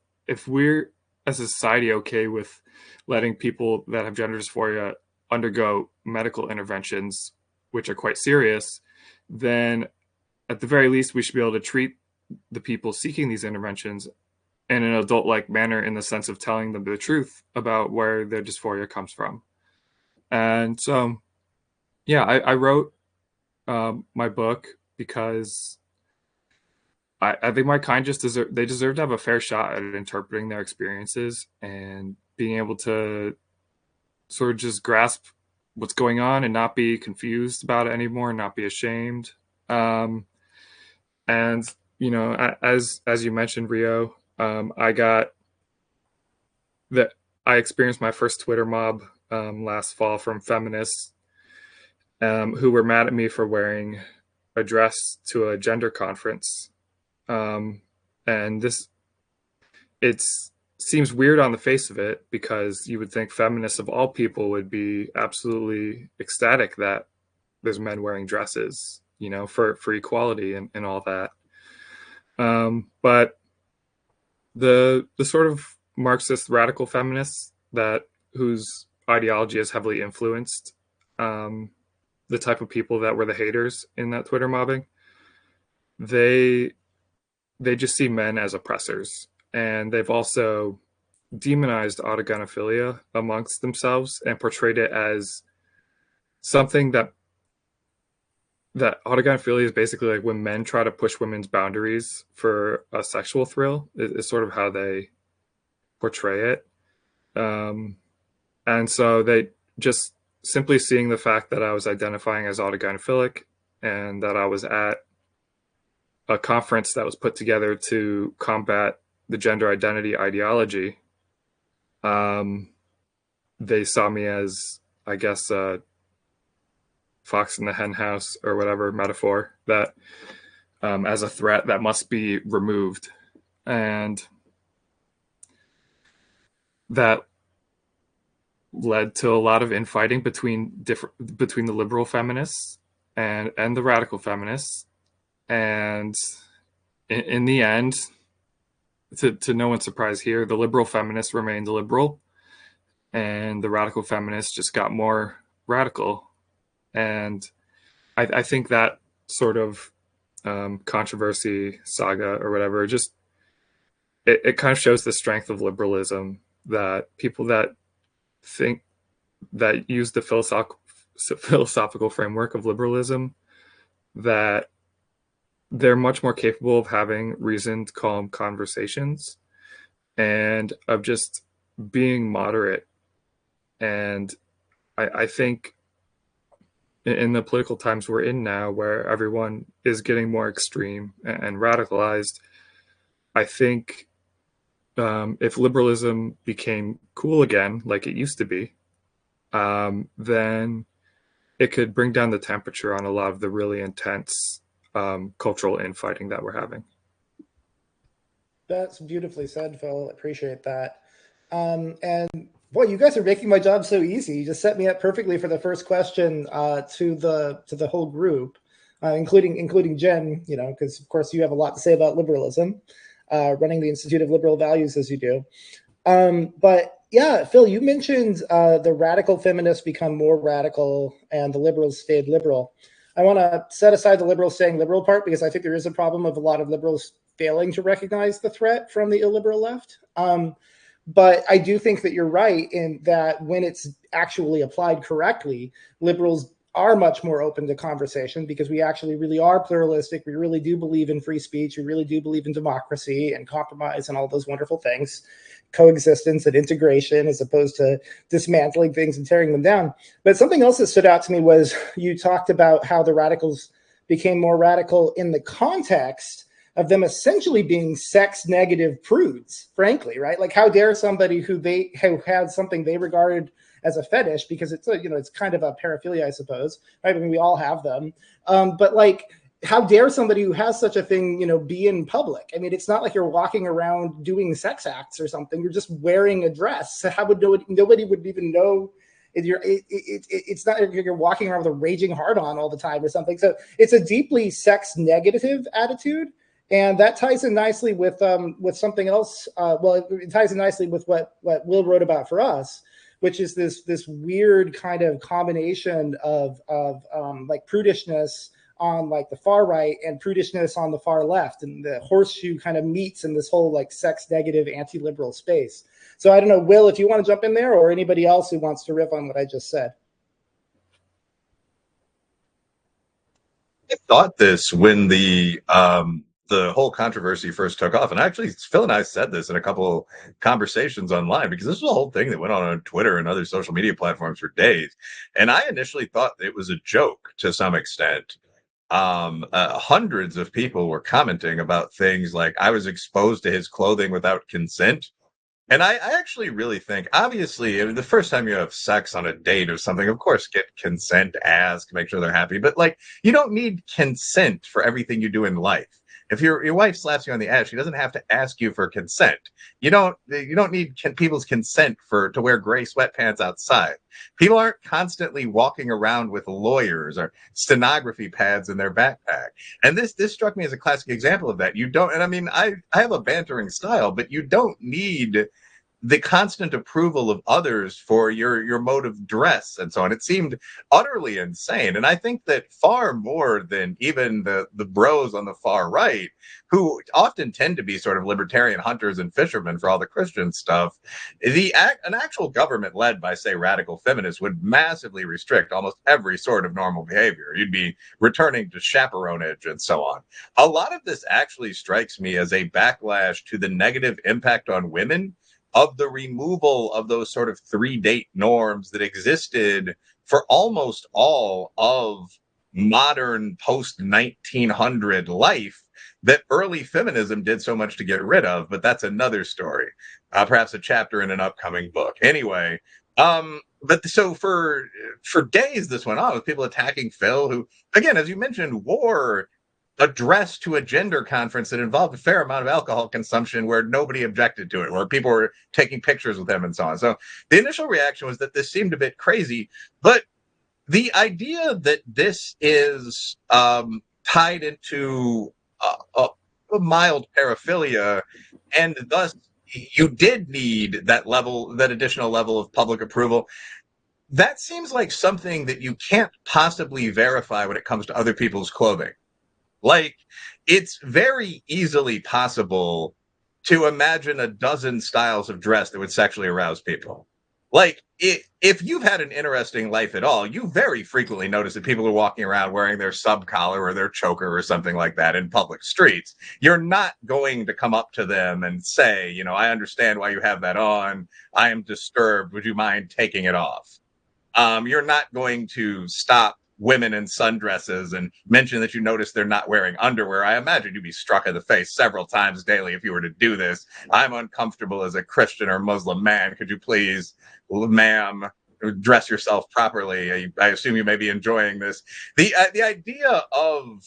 we're as a society okay with letting people that have gender dysphoria undergo medical interventions, which are quite serious, then at the very least we should be able to treat the people seeking these interventions in an adult-like manner, in the sense of telling them the truth about where their dysphoria comes from. And so, yeah, I wrote my book because I think my kind just deserve to have a fair shot at interpreting their experiences and being able to sort of just grasp what's going on and not be confused about it anymore, and not be ashamed. And you know, as you mentioned, Rio, I experienced my first Twitter mob last fall from feminists who were mad at me for wearing a dress to a gender conference. And it seems weird on the face of it, because you would think feminists of all people would be absolutely ecstatic that there's men wearing dresses, you know, for equality and all that. But the sort of Marxist radical feminists whose ideology has heavily influenced the type of people that were the haters in that Twitter mobbing, they just see men as oppressors. And they've also demonized autogynephilia amongst themselves and portrayed it as something that that autogynephilia is basically like when men try to push women's boundaries for a sexual thrill is sort of how they portray it. And so they just simply seeing the fact that I was identifying as autogynephilic and that I was at a conference that was put together to combat the gender identity ideology, they saw me as, I guess, a fox in the hen house or whatever metaphor, that as a threat that must be removed. And that led to a lot of infighting between the liberal feminists and the radical feminists. And in the end, to no one's surprise here, the liberal feminists remained liberal and the radical feminists just got more radical. And I think that sort of controversy saga or whatever, just it kind of shows the strength of liberalism, that people that think that use the philosophical framework of liberalism, that they're much more capable of having reasoned, calm conversations and of just being moderate. And I think in the political times we're in now, where everyone is getting more extreme and radicalized, I think if liberalism became cool again, like it used to be, then it could bring down the temperature on a lot of the really intense cultural infighting that we're having. That's beautifully said, Phil. I appreciate that. And boy, you guys are making my job so easy. You just set me up perfectly for the first question to the whole group, including Jen. You know, because of course you have a lot to say about liberalism, running the Institute of Liberal Values as you do. But yeah, Phil, you mentioned the radical feminists become more radical and the liberals stayed liberal. I want to set aside the liberals staying liberal part, because I think there is a problem of a lot of liberals failing to recognize the threat from the illiberal left. But I do think that you're right in that when it's actually applied correctly, liberals are much more open to conversation, because we actually really are pluralistic. We really do believe in free speech. We really do believe in democracy and compromise and all those wonderful things, coexistence and integration, as opposed to dismantling things and tearing them down. But something else that stood out to me was you talked about how the radicals became more radical in the context of them essentially being sex negative prudes, frankly, right? Like, how dare somebody who had something they regarded as a fetish, because it's it's kind of a paraphilia, I suppose, right? I mean, we all have them. But like, how dare somebody who has such a thing, be in public? I mean, it's not like you're walking around doing sex acts or something. You're just wearing a dress. So how would nobody would even know? It's not like you're walking around with a raging hard on all the time or something. So it's a deeply sex negative attitude. And that ties in nicely with something else. It ties in nicely with what Will wrote about for us, which is this weird kind of combination of like prudishness on like the far right and prudishness on the far left, and the horseshoe kind of meets in this whole like sex negative anti-liberal space. So I don't know, Will, if you want to jump in there, or anybody else who wants to riff on what I just said. I thought this when the whole controversy first took off. And actually, Phil and I said this in a couple conversations online, because this was a whole thing that went on Twitter and other social media platforms for days. And I initially thought it was a joke to some extent. Hundreds of people were commenting about things like, I was exposed to his clothing without consent. And I actually really think, obviously, the first time you have sex on a date or something, of course, get consent, ask, make sure they're happy. But like, you don't need consent for everything you do in life. If your wife slaps you on the ass, she doesn't have to ask you for consent. You don't need people's consent to wear gray sweatpants outside. People aren't constantly walking around with lawyers or stenography pads in their backpack. And this struck me as a classic example of that. You don't, and I mean, I have a bantering style, but you don't need the constant approval of others for your mode of dress and so on. It seemed utterly insane. And I think that far more than even the bros on the far right, who often tend to be sort of libertarian hunters and fishermen for all the Christian stuff, an actual government led by, say, radical feminists would massively restrict almost every sort of normal behavior. You'd be returning to chaperonage and so on. A lot of this actually strikes me as a backlash to the negative impact on women of the removal of those sort of 3-date norms that existed for almost all of modern post-1900 life that early feminism did so much to get rid of. But that's another story, perhaps a chapter in an upcoming book. Anyway, but so for days this went on with people attacking Phil, who, again, as you mentioned, wore a dress to a gender conference that involved a fair amount of alcohol consumption where nobody objected to it, where people were taking pictures with him and so on. So the initial reaction was that this seemed a bit crazy, but the idea that this is tied into a mild paraphilia, and thus you did need that additional level of public approval, that seems like something that you can't possibly verify when it comes to other people's clothing. Like, it's very easily possible to imagine a dozen styles of dress that would sexually arouse people. Like, if you've had an interesting life at all, you very frequently notice that people are walking around wearing their sub-collar or their choker or something like that in public streets. You're not going to come up to them and say, you know, I understand why you have that on. I am disturbed. Would you mind taking it off? You're not going to stop women in sundresses and mention that you notice they're not wearing underwear. I imagine you'd be struck in the face several times daily if you were to do this. I'm uncomfortable as a Christian or Muslim man. Could you please, ma'am, dress yourself properly? I assume you may be enjoying this. The idea of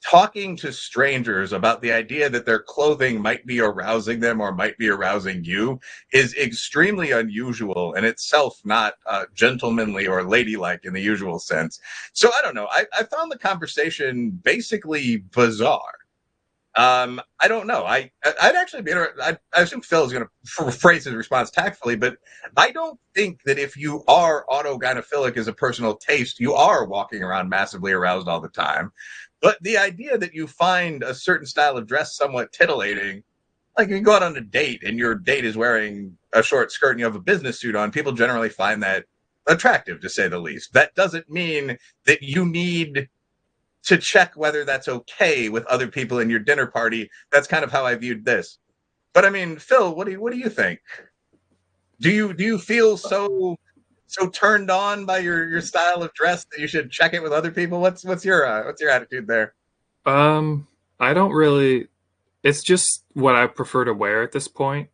talking to strangers about the idea that their clothing might be arousing them or might be arousing you is extremely unusual, and itself not gentlemanly or ladylike in the usual sense. So I don't know. I found the conversation basically bizarre. I don't know. I'd actually be interested. I assume Phil is going to phrase his response tactfully, but I don't think that if you are autogynephilic as a personal taste, you are walking around massively aroused all the time. But the idea that you find a certain style of dress somewhat titillating, like you go out on a date and your date is wearing a short skirt and you have a business suit on, people generally find that attractive, to say the least. That doesn't mean that you need to check whether that's okay with other people in your dinner party. That's kind of how I viewed this. But I mean, Phil, what do you think? Do you feel so turned on by your style of dress that you should check it with other people? What's your attitude there? I don't really. It's just what I prefer to wear at this point.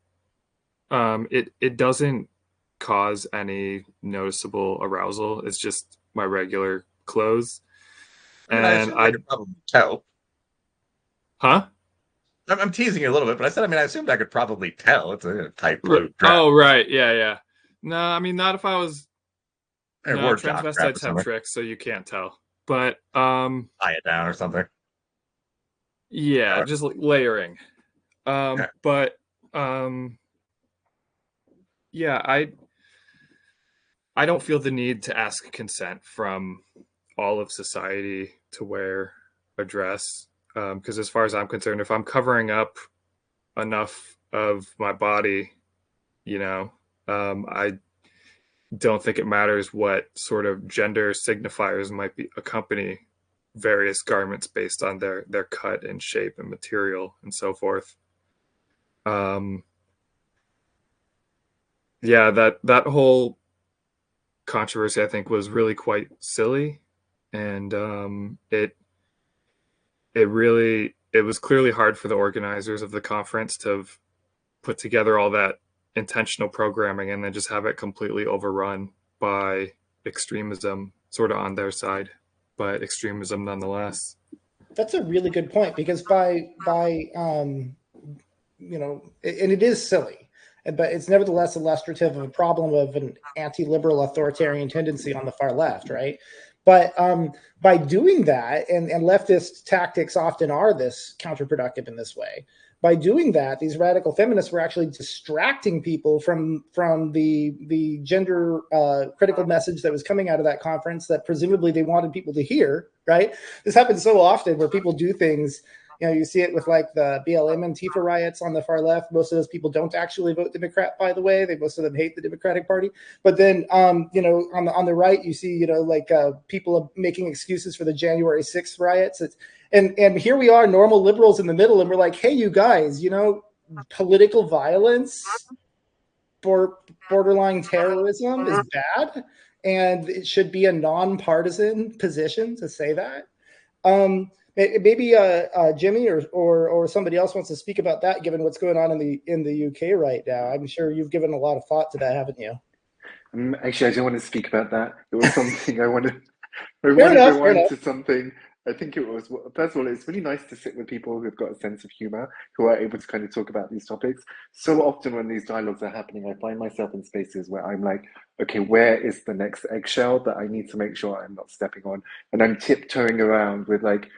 It doesn't cause any noticeable arousal. It's just my regular clothes. And I could probably tell. Huh? I'm teasing you a little bit, but I said, I assumed I could probably tell. It's a tight blue dress. Oh, right. Yeah. No, I mean, not if I was. No, transvestites have tricks, so you can't tell. But tie it down or something. Yeah, just layering. Okay. But yeah, I don't feel the need to ask consent from all of society to wear a dress, because as far as I'm concerned, if I'm covering up enough of my body, I don't think it matters what sort of gender signifiers might accompany various garments based on their cut and shape and material and so forth. Yeah, that whole controversy, I think, was really quite silly, and it was clearly hard for the organizers of the conference to have put together all that intentional programming and then just have it completely overrun by extremism sort of on their side, but extremism nonetheless. That's a really good point, because by and it is silly, but it's nevertheless illustrative of a problem of an anti-liberal authoritarian tendency on the far left, right? But by doing that, and leftist tactics often are this counterproductive in this way, by doing that, these radical feminists were actually distracting people from the gender critical message that was coming out of that conference that presumably they wanted people to hear, right? This happens so often where people do things. You know, you see it with like the BLM Antifa riots on the far left. Most of those people don't actually vote Democrat, by the way. Most of them hate the Democratic Party. But then, you know, on the right, you see, you know, like people making excuses for the January 6th riots. And here we are, normal liberals in the middle, and we're like, hey, you guys, you know, political violence, borderline terrorism is bad, and it should be a nonpartisan position to say that. Maybe Jimmy or somebody else wants to speak about that, given what's going on in the UK right now. I'm sure you've given a lot of thought to that, haven't you? Actually, I don't want to speak about that. It was something I wanted to rewind to something. I think it was, first of all, it's really nice to sit with people who've got a sense of humor, who are able to kind of talk about these topics. So often when these dialogues are happening, I find myself in spaces where I'm like, okay, where is the next eggshell that I need to make sure I'm not stepping on? And I'm tiptoeing around with like,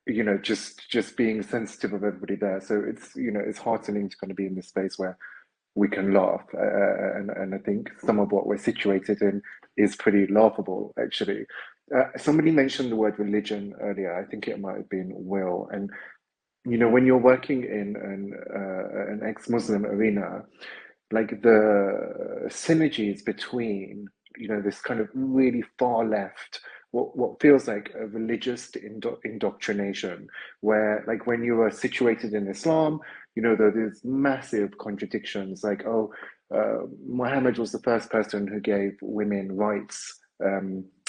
you know, just being sensitive of everybody there. So it's, you know, it's heartening to kind of be in this space where we can laugh. And I think some of what we're situated in is pretty laughable, actually. Somebody mentioned the word religion earlier. I think it might have been Will. And, you know, when you're working in an ex-Muslim arena, like the synergies between, you know, this kind of really far left, what feels like a religious indoctrination, where like when you are situated in Islam, you know, there's massive contradictions, like, oh, Muhammad was the first person who gave women rights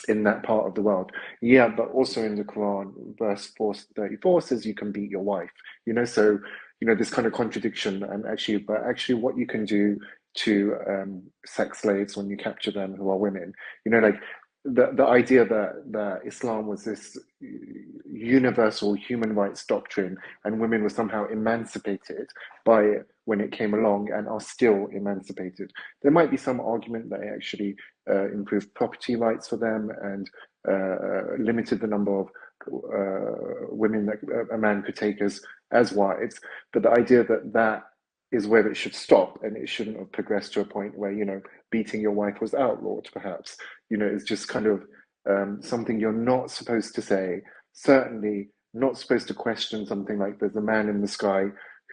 in that part of the world. Yeah, but also in the Quran, verse 434 says you can beat your wife, you know, so, you know, this kind of contradiction, and actually what you can do to sex slaves when you capture them who are women, you know, like the idea that Islam was this universal human rights doctrine and women were somehow emancipated by it when it came along and are still emancipated. There might be some argument that it actually improved property rights for them and limited the number of women that a man could take as wives, but the idea that is where it should stop, and it shouldn't have progressed to a point where, you know, beating your wife was outlawed, perhaps. You know, it's just kind of something you're not supposed to say, certainly not supposed to question something like there's a man in the sky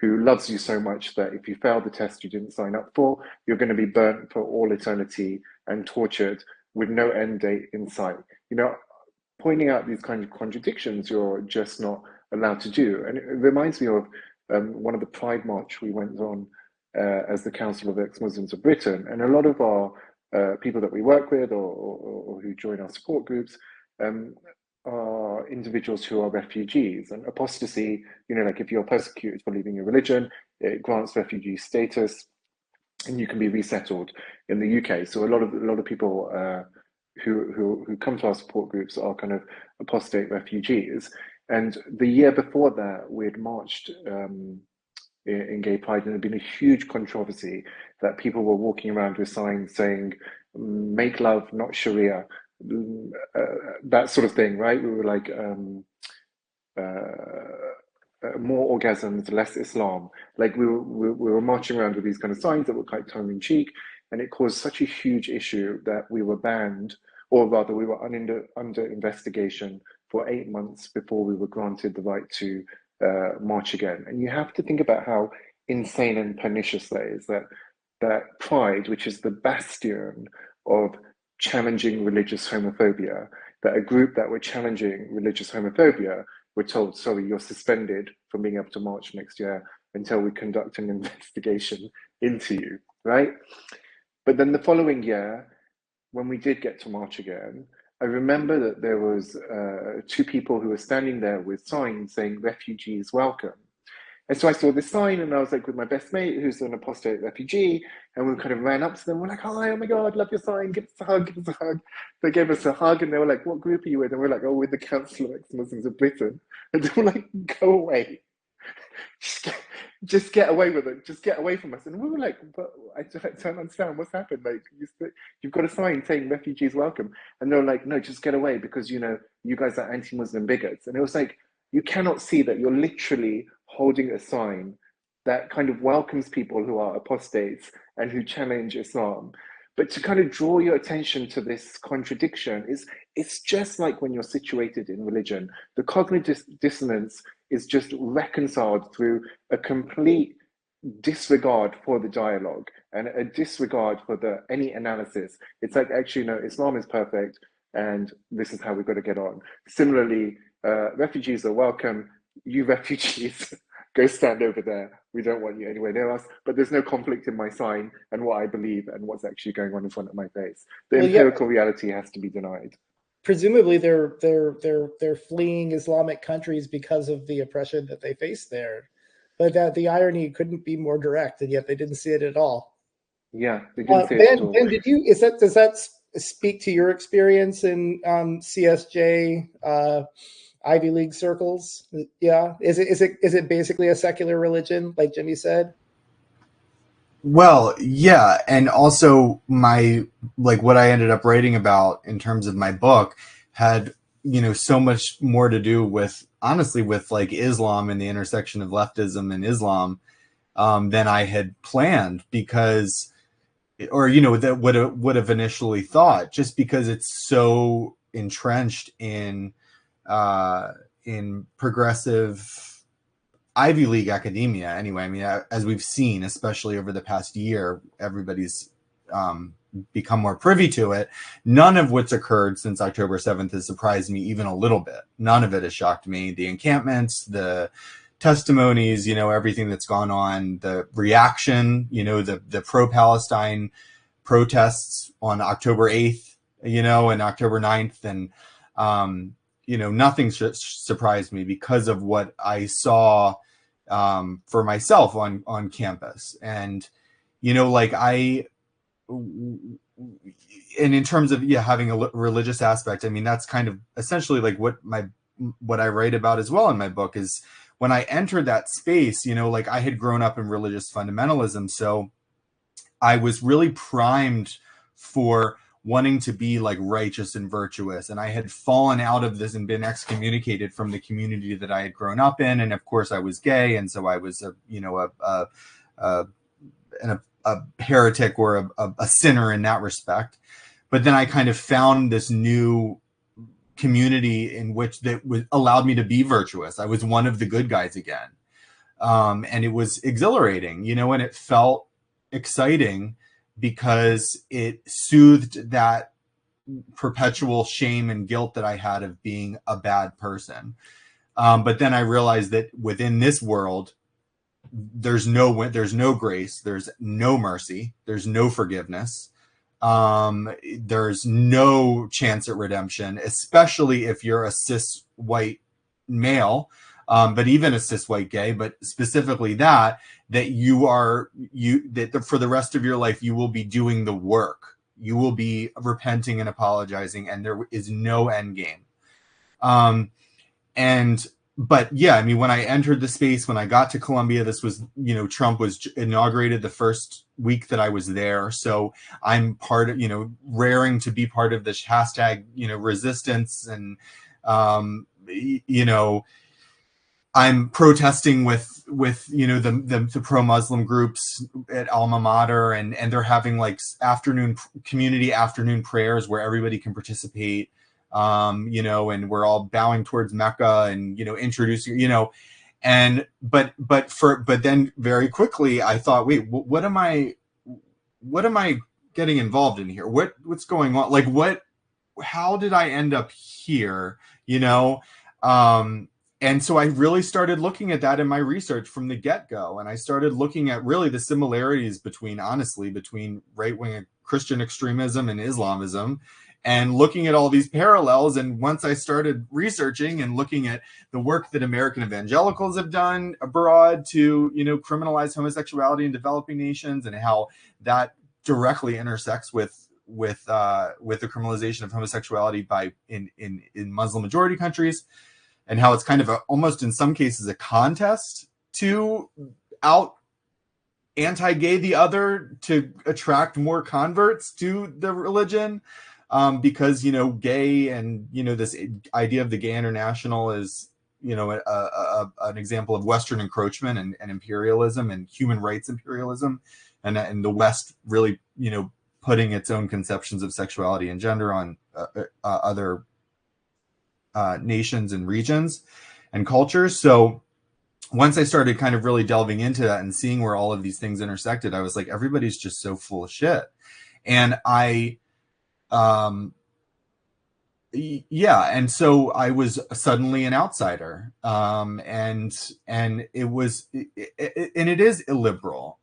who loves you so much that if you fail the test you didn't sign up for, you're going to be burnt for all eternity and tortured with no end date in sight. You know, pointing out these kind of contradictions you're just not allowed to do. And it reminds me of one of the Pride March we went on as the Council of Ex-Muslims of Britain. And a lot of our people that we work with or who join our support groups are individuals who are refugees. And apostasy, you know, like if you're persecuted for leaving your religion, it grants refugee status and you can be resettled in the UK. So a lot of people who come to our support groups are kind of apostate refugees. And the year before that, we had marched in Gay Pride, and there had been a huge controversy that people were walking around with signs saying, make love, not Sharia, that sort of thing, right? We were like, more orgasms, less Islam. Like we were marching around with these kind of signs that were quite tongue-in-cheek, and it caused such a huge issue that we were banned, or rather we were under investigation for 8 months before we were granted the right to march again. And you have to think about how insane and pernicious that is, that Pride, which is the bastion of challenging religious homophobia, that a group that were challenging religious homophobia were told, sorry, you're suspended from being able to march next year until we conduct an investigation into you, right? But then the following year, when we did get to march again, I remember that there was 2 people who were standing there with signs saying refugees welcome. And so I saw this sign and I was like with my best mate who's an apostate refugee, and we kind of ran up to them. We're like, hi, oh my God, love your sign, give us a hug, give us a hug. They gave us a hug and they were like, what group are you with? And we're like, oh, with the Council of Ex-Muslims of Britain. And they were like, go away. Just get away with it. Just get away from us. And we were like, but I don't understand what's happened. Like, you've got a sign saying refugees welcome. And they were like, no, just get away because, you know, you guys are anti-Muslim bigots. And it was like, you cannot see that you're literally holding a sign that kind of welcomes people who are apostates and who challenge Islam. But to kind of draw your attention to this contradiction is, it's just like when you're situated in religion. The cognitive dissonance is just reconciled through a complete disregard for the dialogue and a disregard for any analysis. It's like, actually, no, Islam is perfect and this is how we've got to get on. Similarly, refugees are welcome. You refugees, go stand over there. We don't want you anywhere near us, but there's no conflict in my sign and what I believe and what's actually going on in front of my face. The empirical reality has to be denied. Presumably they're fleeing Islamic countries because of the oppression that they face there. But that the irony couldn't be more direct, and yet they didn't see it at all. Yeah, they didn't see it at all. Ben, does that speak to your experience in CSJ Ivy League circles? Yeah, is it basically a secular religion, like Jimmy said? Well, yeah, and also what I ended up writing about in terms of my book had, so much more to do with, honestly, with like Islam and the intersection of leftism and Islam than I had planned, because, or that would have initially thought, just because it's so entrenched in progressive Ivy League academia. Anyway, I mean, as we've seen, especially over the past year, everybody's become more privy to it. None of what's occurred since October 7th has surprised me even a little bit. None of it has shocked me. The encampments, the testimonies, everything that's gone on, the reaction, the pro-Palestine protests on October 8th, and October 9th. And, nothing surprised me because of what I saw for myself on campus. And, and in terms of having a religious aspect, I mean, that's kind of essentially like what I write about as well in my book is when I entered that space, I had grown up in religious fundamentalism, so I was really primed for wanting to be like righteous and virtuous, and I had fallen out of this and been excommunicated from the community that I had grown up in, and of course I was gay, and so I was a heretic or a sinner in that respect. But then I kind of found this new community in which allowed me to be virtuous. I was one of the good guys again. And it was exhilarating, and it felt exciting because it soothed that perpetual shame and guilt that I had of being a bad person. But then I realized that within this world, there's no grace, there's no mercy, there's no forgiveness, there's no chance at redemption, especially if you're a cis white male, but even a cis white gay, but specifically that for the rest of your life you will be doing the work, you will be repenting and apologizing, and there is no end game. But yeah, I mean, when I entered the space, when I got to Columbia, this was, Trump was inaugurated the first week that I was there. So I'm part of, raring to be part of this hashtag, resistance. And, I'm protesting with the pro-Muslim groups at alma mater, and they're having like community afternoon prayers where everybody can participate. And we're all bowing towards Mecca and, introducing, but then very quickly I thought, wait, what am I getting involved in here? What's going on? Like, how did I end up here? And so I really started looking at that in my research from the get-go. And I started looking at really the similarities between right-wing Christian extremism and Islamism, and looking at all these parallels. And once I started researching and looking at the work that American evangelicals have done abroad to, criminalize homosexuality in developing nations, and how that directly intersects with the criminalization of homosexuality in Muslim majority countries, and how it's kind of almost in some cases a contest to out anti-gay the other to attract more converts to the religion. Because, gay and, this idea of the gay international is, an example of Western encroachment and imperialism and human rights imperialism, and the West really, putting its own conceptions of sexuality and gender on other nations and regions and cultures. So once I started kind of really delving into that and seeing where all of these things intersected, I was like, everybody's just so full of shit. And and so I was suddenly an outsider, and it is illiberal.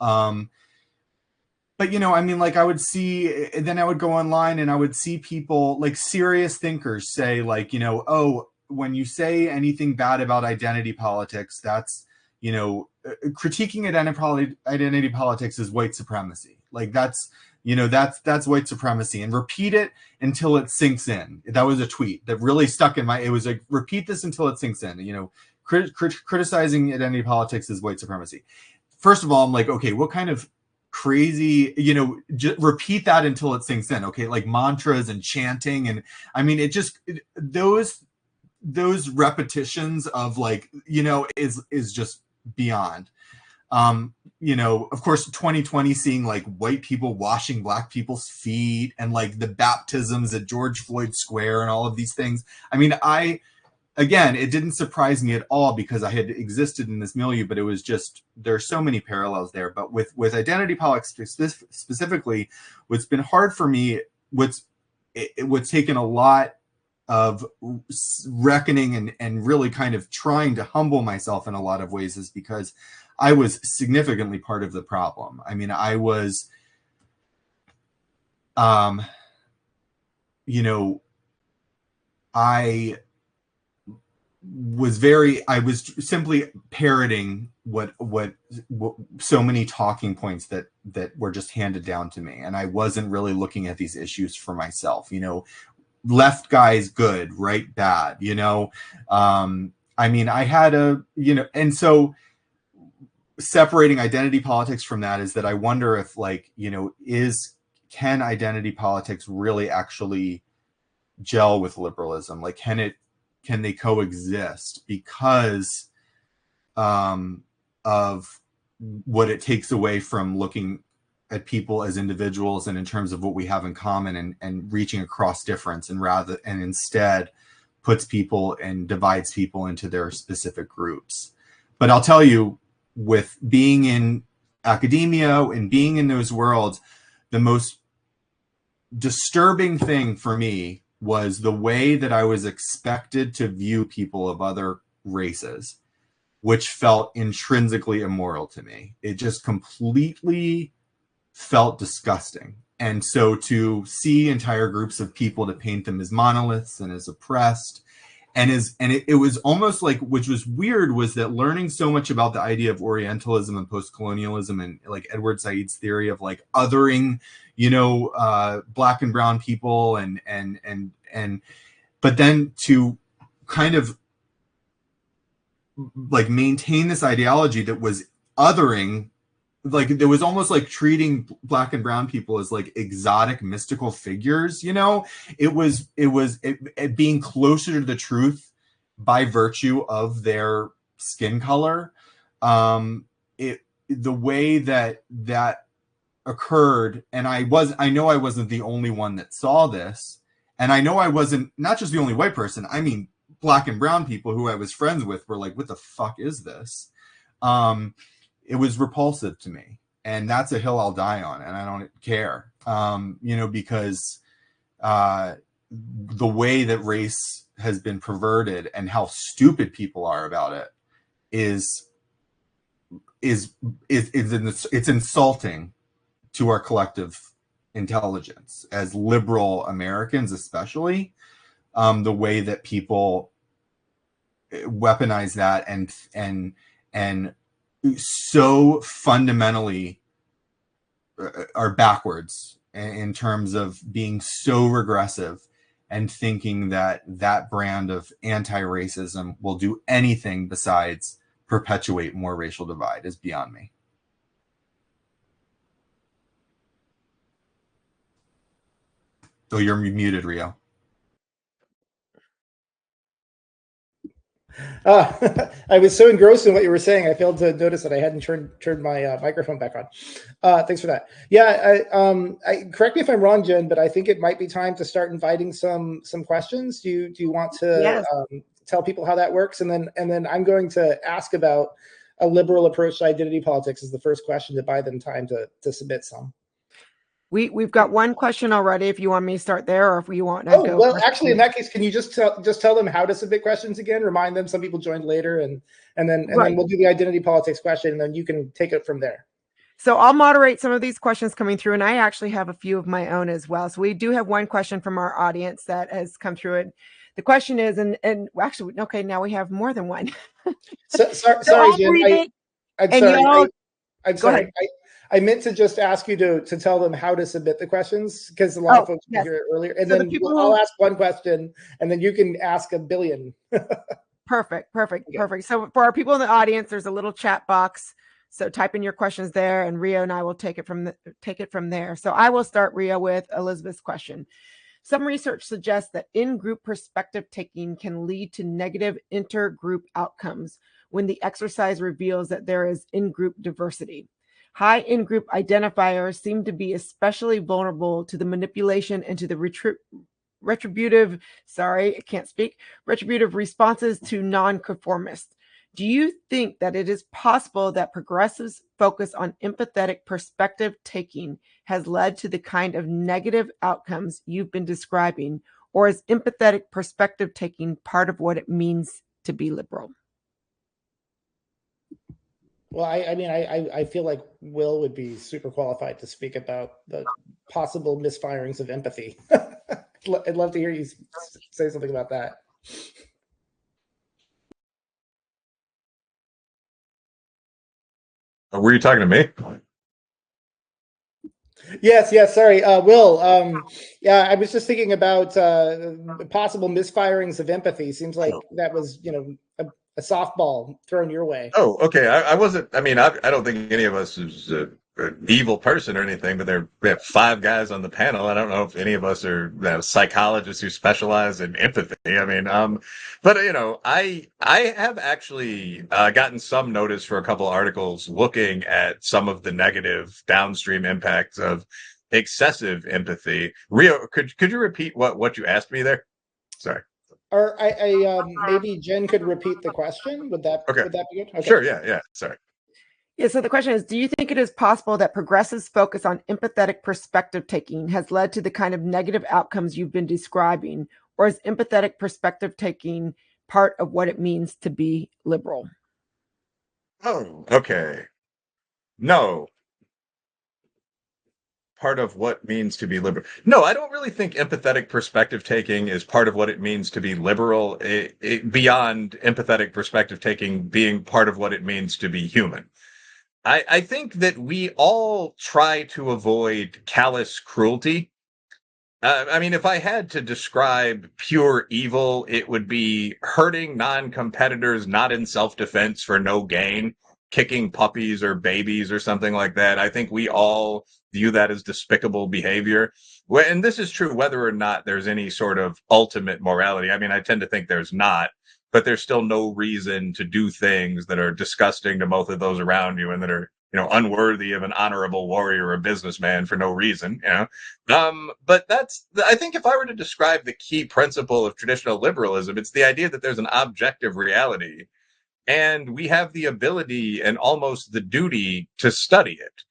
But I would see, then I would go online and I would see people, like serious thinkers, say like, oh, when you say anything bad about identity politics, that's, critiquing identity politics is white supremacy. Like that's white supremacy, and repeat it until it sinks in. That was a tweet that really stuck in it was like, repeat this until it sinks in. Criticizing identity politics is white supremacy. First of all, I'm like, okay, what kind of crazy, repeat that until it sinks in. Okay, like mantras and chanting, and those repetitions of like, is just beyond. Of course, 2020, seeing like white people washing black people's feet and like the baptisms at George Floyd Square and all of these things. Again, it didn't surprise me at all because I had existed in this milieu, but it was just, there are so many parallels there. But with identity politics specifically, what's been hard for me, what's taken a lot of reckoning and really kind of trying to humble myself in a lot of ways, is because I was significantly part of the problem. I was, I was simply parroting what so many talking points that were just handed down to me. And I wasn't really looking at these issues for myself, left guys good, right bad, I had and so separating identity politics from that is that I wonder if can identity politics really actually gel with liberalism? Like, can they coexist because of what it takes away from looking at people as individuals and in terms of what we have in common, and reaching across difference, and instead puts people and divides people into their specific groups. But I'll tell you, with being in academia and being in those worlds, the most disturbing thing for me was the way that I was expected to view people of other races, which felt intrinsically immoral to me. It just completely felt disgusting. And so to see entire groups of people, to paint them as monoliths and as oppressed, and it was almost like, which was weird, was that learning so much about the idea of Orientalism and post-colonialism, and like Edward Said's theory of like othering, black and brown people, but then to kind of like maintain this ideology that was othering, like it was almost like treating black and brown people as like exotic mystical figures. It was being closer to the truth by virtue of their skin color. The way that occurred, and I know I wasn't the only one that saw this, and I know I wasn't, not just the only white person, black and brown people who I was friends with were like, what the fuck is this? It was repulsive to me, and that's a hill I'll die on, and I don't care, because the way that race has been perverted and how stupid people are about it is it's insulting to our collective intelligence as liberal Americans, especially the way that people weaponize that and so fundamentally are backwards in terms of being so regressive and thinking that that brand of anti-racism will do anything besides perpetuate more racial divide is beyond me. Oh, you're muted, Rio. I was so engrossed in what you were saying, I failed to notice that I hadn't turned my microphone back on. Thanks for that. Yeah, correct me if I'm wrong, Jen, but I think it might be time to start inviting some questions. Do you want to Yes. Tell people how that works, and then I'm going to ask about a liberal approach to identity politics as the first question to buy them time to submit some. We've got one question already. If you want me to start there, or if you want to go. Well, first. actually, in that case, can you just tell them how to submit questions again? Remind them. Some people joined later, and then we'll do the identity politics question, and then you can take it from there. So I'll moderate some of these questions coming through, and I actually have a few of my own as well. So we do have one question from our audience that has come through. And the question is, and actually, okay, now we have more than one. Sorry, Jen. I'm sorry. I meant to just ask you to tell them how to submit the questions, because a lot of folks didn't hear it earlier. And so then I'll ask one question, and then you can ask a billion. Perfect. So for our people in the audience, there's a little chat box. So type in your questions there, and Rio and I will take it from there. So I will start, Rio, with Elizabeth's question. Some research suggests that in-group perspective taking can lead to negative intergroup outcomes when the exercise reveals that there is in-group diversity. High in-group identifiers seem to be especially vulnerable to the manipulation and to the retributive responses to non-conformists. Do you think that it is possible that progressives' focus on empathetic perspective taking has led to the kind of negative outcomes you've been describing, or is empathetic perspective taking part of what it means to be liberal? Well, I feel like Will would be super qualified to speak about the possible misfirings of empathy. I'd love to hear you say something about that. Were you talking to me? Yes. Sorry, Will. Yeah, I was just thinking about possible misfirings of empathy. Seems like that was, a softball thrown your way. Oh, okay. I wasn't. I mean, I don't think any of us is an evil person or anything. But we have 5 guys on the panel. I don't know if any of us are psychologists who specialize in empathy. I mean, but I have actually gotten some notice for a couple articles looking at some of the negative downstream impacts of excessive empathy. Rio, could you repeat what you asked me there? Sorry. Or maybe Jen could repeat the question. Would that be good? Okay. Sure. Yeah. Sorry. Yeah. So the question is, do you think it is possible that progressives' focus on empathetic perspective taking has led to the kind of negative outcomes you've been describing, or is empathetic perspective taking part of what it means to be liberal? Oh, okay. No. Part of what means to be liberal. No, I don't really think empathetic perspective taking is part of what it means to be liberal, beyond empathetic perspective taking being part of what it means to be human. I think that we all try to avoid callous cruelty. I mean, if I had to describe pure evil, it would be hurting non-competitors not in self-defense for no gain, kicking puppies or babies or something like that. I think we all view that as despicable behavior. And this is true whether or not there's any sort of ultimate morality. I mean, I tend to think there's not, but there's still no reason to do things that are disgusting to both of those around you and that are, unworthy of an honorable warrior or businessman for no reason, But I think if I were to describe the key principle of traditional liberalism, it's the idea that there's an objective reality and we have the ability and almost the duty to study it.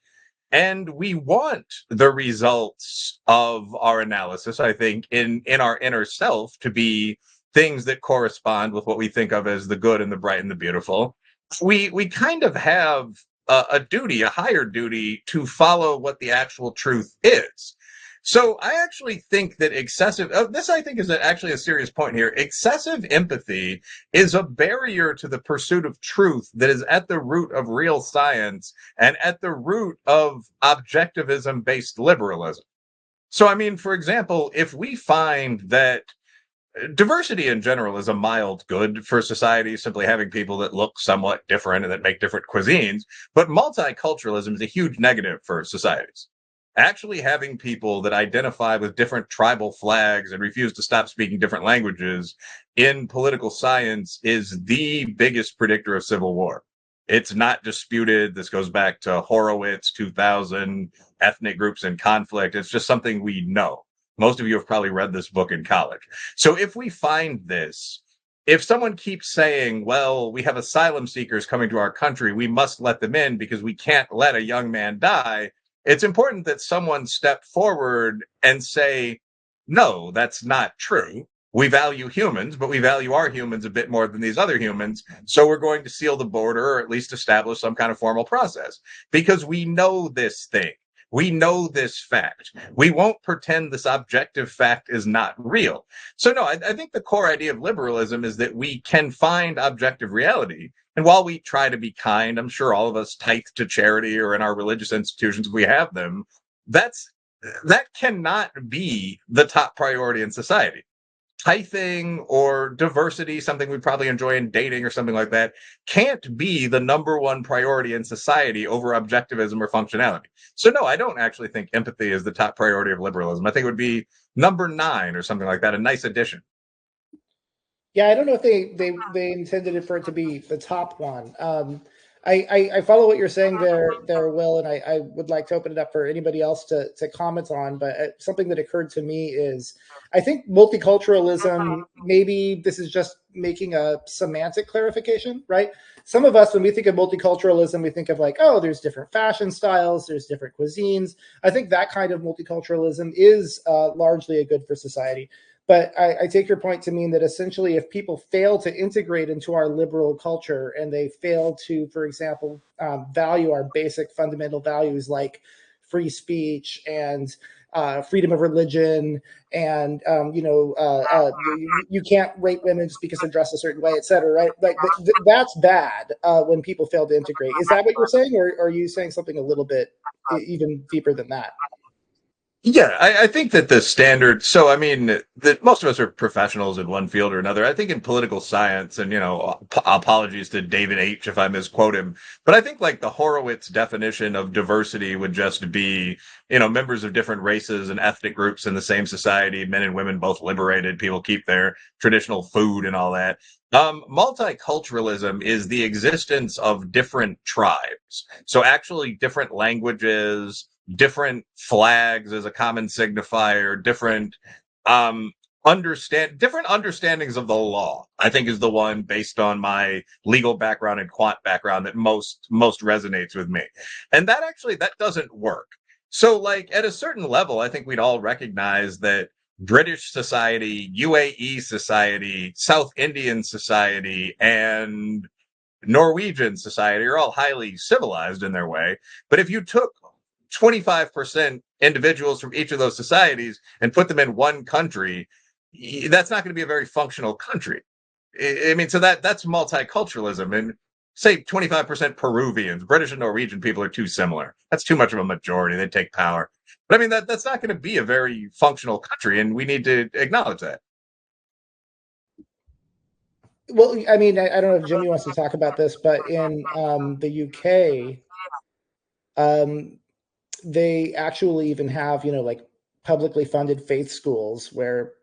And we want the results of our analysis, I think, in our inner self to be things that correspond with what we think of as the good and the bright and the beautiful. We kind of have a duty, a higher duty, to follow what the actual truth is. So I actually think that this I think is actually a serious point here. Excessive empathy is a barrier to the pursuit of truth that is at the root of real science and at the root of objectivism-based liberalism. So, I mean, for example, if we find that diversity in general is a mild good for society, simply having people that look somewhat different and that make different cuisines, but multiculturalism is a huge negative for societies. actually having people that identify with different tribal flags and refuse to stop speaking different languages in political science is the biggest predictor of civil war. It's not disputed. This goes back to Horowitz, 2000, ethnic groups in conflict. It's just something we know. Most of you have probably read this book in college. So if we find this, if someone keeps saying, well, we have asylum seekers coming to our country, we must let them in because we can't let a young man die, it's important that someone step forward and say, no, that's not true. We value humans, but we value our humans a bit more than these other humans. So we're going to seal the border or at least establish some kind of formal process because we know this thing. We know this fact. We won't pretend this objective fact is not real. So no, I think the core idea of liberalism is that we can find objective reality. And while we try to be kind, I'm sure all of us tithe to charity or in our religious institutions, if we have them, that cannot be the top priority in society. Tithing or diversity, something we probably enjoy in dating or something like that, can't be the number one priority in society over objectivism or functionality. So no, I don't actually think empathy is the top priority of liberalism. I think it would be number 9 or something like that, a nice addition. Yeah, I don't know if they intended it for it to be the top one. I follow what you're saying there, Will, and I would like to open it up for anybody else to comment on. But something that occurred to me is I think multiculturalism, maybe this is just making a semantic clarification, right? Some of us, when we think of multiculturalism, we think of like, oh, there's different fashion styles, there's different cuisines. I think that kind of multiculturalism is largely a good for society. But I take your point to mean that essentially if people fail to integrate into our liberal culture and they fail to, for example, value our basic fundamental values like free speech and freedom of religion and, you can't rape women just because they're dressed a certain way, et cetera, right? Like that's bad when people fail to integrate. Is that what you're saying? Or are you saying something a little bit even deeper than that? Yeah, I think that the standard, so I mean, that most of us are professionals in one field or another. I think in political science, and, apologies to David H. if I misquote him, but I think like the Horowitz definition of diversity would just be, members of different races and ethnic groups in the same society, men and women both liberated, people keep their traditional food and all that. Multiculturalism is the existence of different tribes. So actually different languages, different flags as a common signifier, different understandings of the law, I think is the one based on my legal background and quant background that most resonates with me. And that doesn't work. So like at a certain level, I think we'd all recognize that British society, UAE society, South Indian society, and Norwegian society are all highly civilized in their way. But if you took 25% individuals from each of those societies and put them in one country, that's not going to be a very functional country. I mean, so that's multiculturalism. And say 25% Peruvians, British and Norwegian people are too similar. That's too much of a majority. They take power. But I mean, that's not going to be a very functional country, and we need to acknowledge that. Well, I mean, I don't know if Jimmy wants to talk about this, but in the UK, they actually even have, like publicly funded faith schools where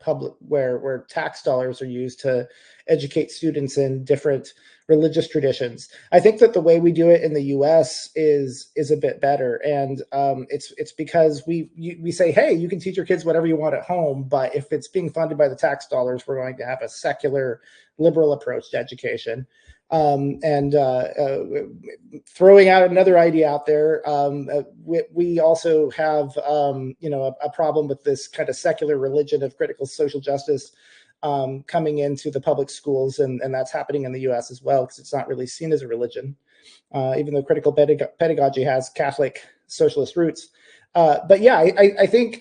tax dollars are used to educate students in different religious traditions. I think that the way we do it in the US is a bit better. And it's because we say, hey, you can teach your kids whatever you want at home, but if it's being funded by the tax dollars, we're going to have a secular liberal approach to education. Throwing out another idea out there, we also have a problem with this kind of secular religion of critical social justice coming into the public schools, and that's happening in the US as well, because it's not really seen as a religion, even though critical pedagogy has Catholic socialist roots. But yeah, I think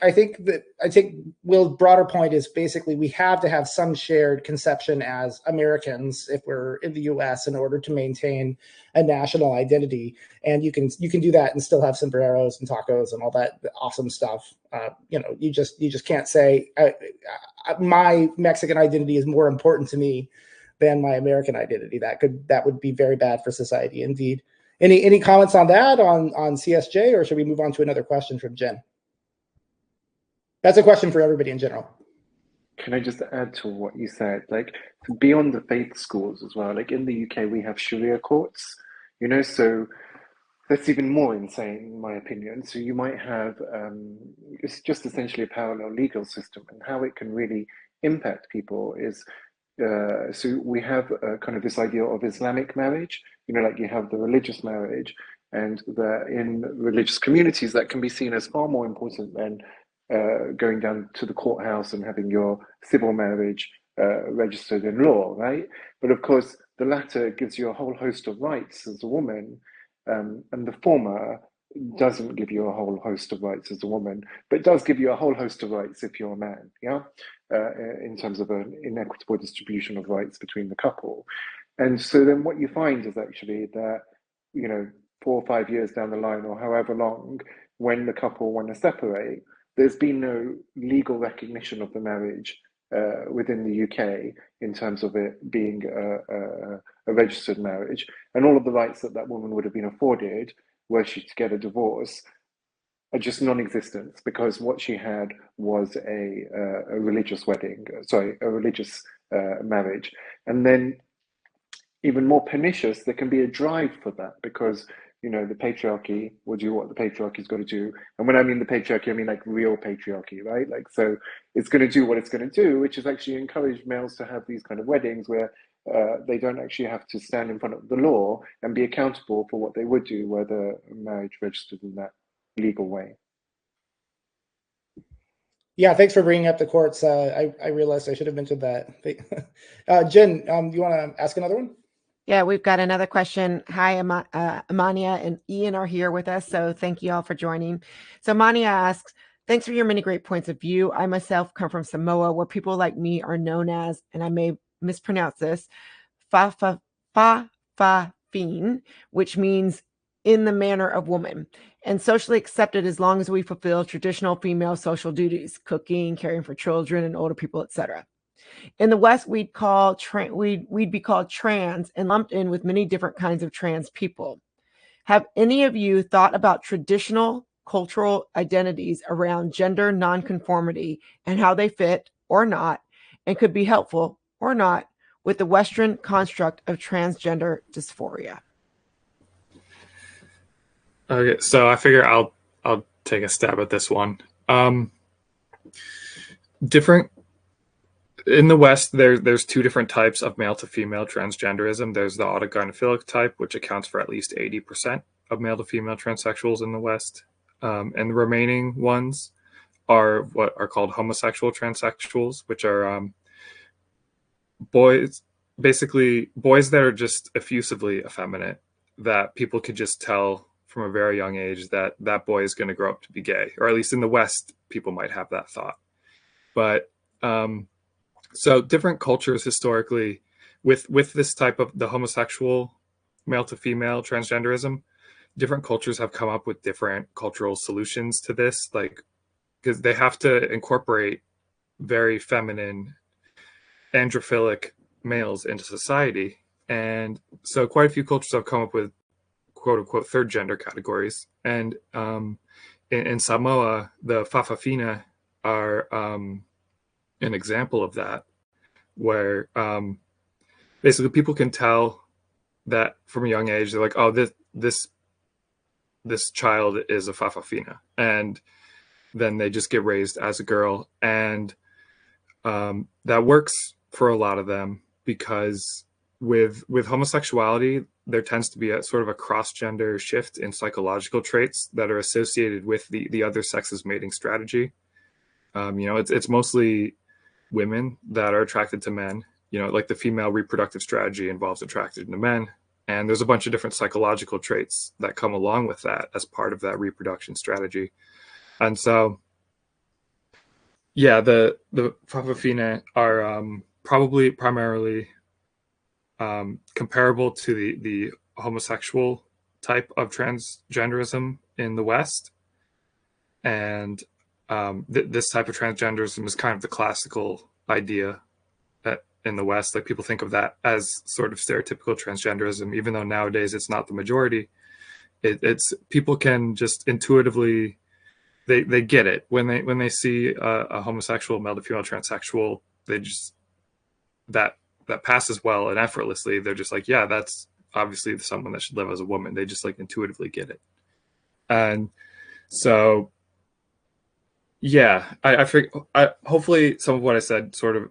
Will's broader point is basically we have to have some shared conception as Americans if we're in the U.S. in order to maintain a national identity, and you can do that and still have sombreros and tacos and all that awesome stuff. You just can't say my Mexican identity is more important to me than my American identity. That would be very bad for society indeed. Any comments on that on CSJ, or should we move on to another question from Jen? That's a question for everybody in general. Can I just add to what you said? Like, beyond the faith schools as well, like in the UK, we have Sharia courts, you know, so that's even more insane, in my opinion. So you might have, it's just essentially a parallel legal system, and how it can really impact people is, so we have kind of this idea of Islamic marriage, you know, like you have the religious marriage, and in religious communities that can be seen as far more important than going down to the courthouse and having your civil marriage registered in law, right? But of course, the latter gives you a whole host of rights as a woman, and the former doesn't give you a whole host of rights as a woman, but does give you a whole host of rights if you're a man, yeah? In terms of an inequitable distribution of rights between the couple. And so then what you find is actually that, you know, 4 or 5 years down the line, or however long, when the couple want to separate, there's been no legal recognition of the marriage within the UK in terms of it being a registered marriage, and all of the rights that that woman would have been afforded were she to get a divorce are just non-existent, because what she had was a religious wedding, a religious marriage. And then even more pernicious, there can be a drive for that, because, you know, the patriarchy will do what the patriarchy's got to do. And when I mean the patriarchy, I mean like real patriarchy, right? Like, so it's going to do what it's going to do, which is actually encourage males to have these kind of weddings where they don't actually have to stand in front of the law and be accountable for what they would do were the marriage registered in that legal way. Yeah, thanks for bringing up the courts. I realized I should have mentioned that. Jen, you want to ask another one? Yeah, we've got another question. Hi, Amania and Ian are here with us, so thank you all for joining. So Amania asks, thanks for your many great points of view. I myself come from Samoa, where people like me are known as, and I may mispronounce this, fa'afafine, which means in the manner of woman, and socially accepted as long as we fulfill traditional female social duties, cooking, caring for children and older people, etc. In the West, we'd be called trans and lumped in with many different kinds of trans people. Have any of you thought about traditional cultural identities around gender nonconformity and how they fit or not, and could be helpful or not with the Western construct of transgender dysphoria? Okay, so I figure I'll take a stab at this one. Different in the West, there's two different types of male to female transgenderism. There's the autogynephilic type, which accounts for at least 80% of male to female transsexuals in the West, and the remaining ones are what are called homosexual transsexuals, which are boys, basically boys that are just effusively effeminate, that people could just tell from a very young age that that boy is going to grow up to be gay, or at least in the West, people might have that thought. But so different cultures historically, with this type of the homosexual male to female transgenderism, different cultures have come up with different cultural solutions to this, like, because they have to incorporate very feminine androphilic males into society. And so quite a few cultures have come up with quote unquote third gender categories. And in Samoa, the fa'afafine are an example of that, where basically people can tell that from a young age. They're like, oh, this child is a fa'afafine, and then they just get raised as a girl. And that works for a lot of them, because with homosexuality, there tends to be a sort of a cross-gender shift in psychological traits that are associated with the other sex's mating strategy. You know, it's mostly women that are attracted to men. You know, like the female reproductive strategy involves attraction to men, and there's a bunch of different psychological traits that come along with that as part of that reproduction strategy. And so, yeah, the fa'afafine are probably primarily comparable to the homosexual type of transgenderism in the West. And this type of transgenderism is kind of the classical idea in the West. Like, people think of that as sort of stereotypical transgenderism, even though nowadays it's not the majority. It's people can just intuitively they get it when they see a homosexual, male to female transsexual. They just that passes well and effortlessly. They're just like, yeah, that's obviously someone that should live as a woman. They just like intuitively get it. And so, yeah, I think hopefully some of what I said sort of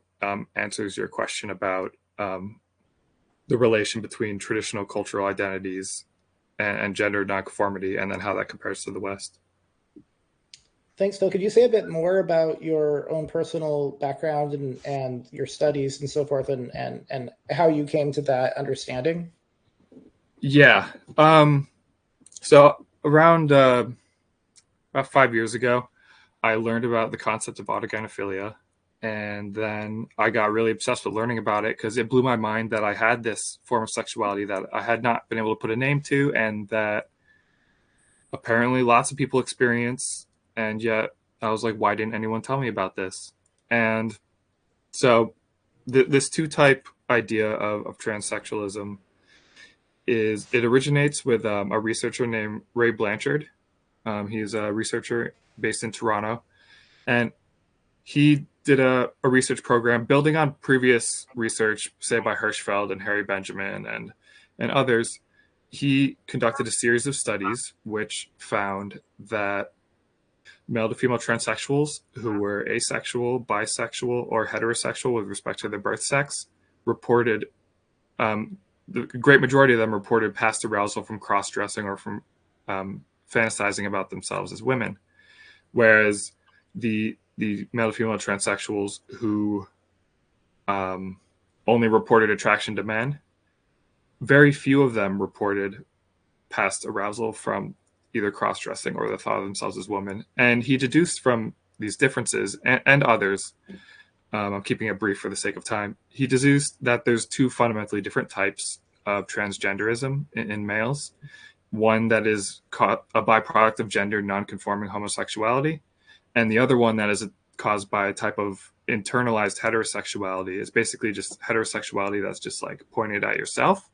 answers your question about the relation between traditional cultural identities and gender nonconformity, and then how that compares to the West. Thanks, Phil. Could you say a bit more about your own personal background and your studies and so forth, and how you came to that understanding? Yeah. So around about 5 years ago, I learned about the concept of autogynephilia, and then I got really obsessed with learning about it because it blew my mind that I had this form of sexuality that I had not been able to put a name to, and that apparently lots of people experience. And yet I was like, why didn't anyone tell me about this? And so this two-type idea of transsexualism it originates with a researcher named Ray Blanchard. He's a researcher based in Toronto, and he did a research program building on previous research, say by Hirschfeld and Harry Benjamin and others. He conducted a series of studies which found that male to female transsexuals who were asexual, bisexual, or heterosexual with respect to their birth sex reported, the great majority of them reported past arousal from cross-dressing or from fantasizing about themselves as women. Whereas the male to female transsexuals who only reported attraction to men, very few of them reported past arousal from either cross-dressing or the thought of themselves as women. And he deduced from these differences and others, I'm keeping it brief for the sake of time, he deduced that there's two fundamentally different types of transgenderism in males. One that is a byproduct of gender non-conforming homosexuality, and the other one that is caused by a type of internalized heterosexuality. It's basically just heterosexuality that's just like pointed at yourself,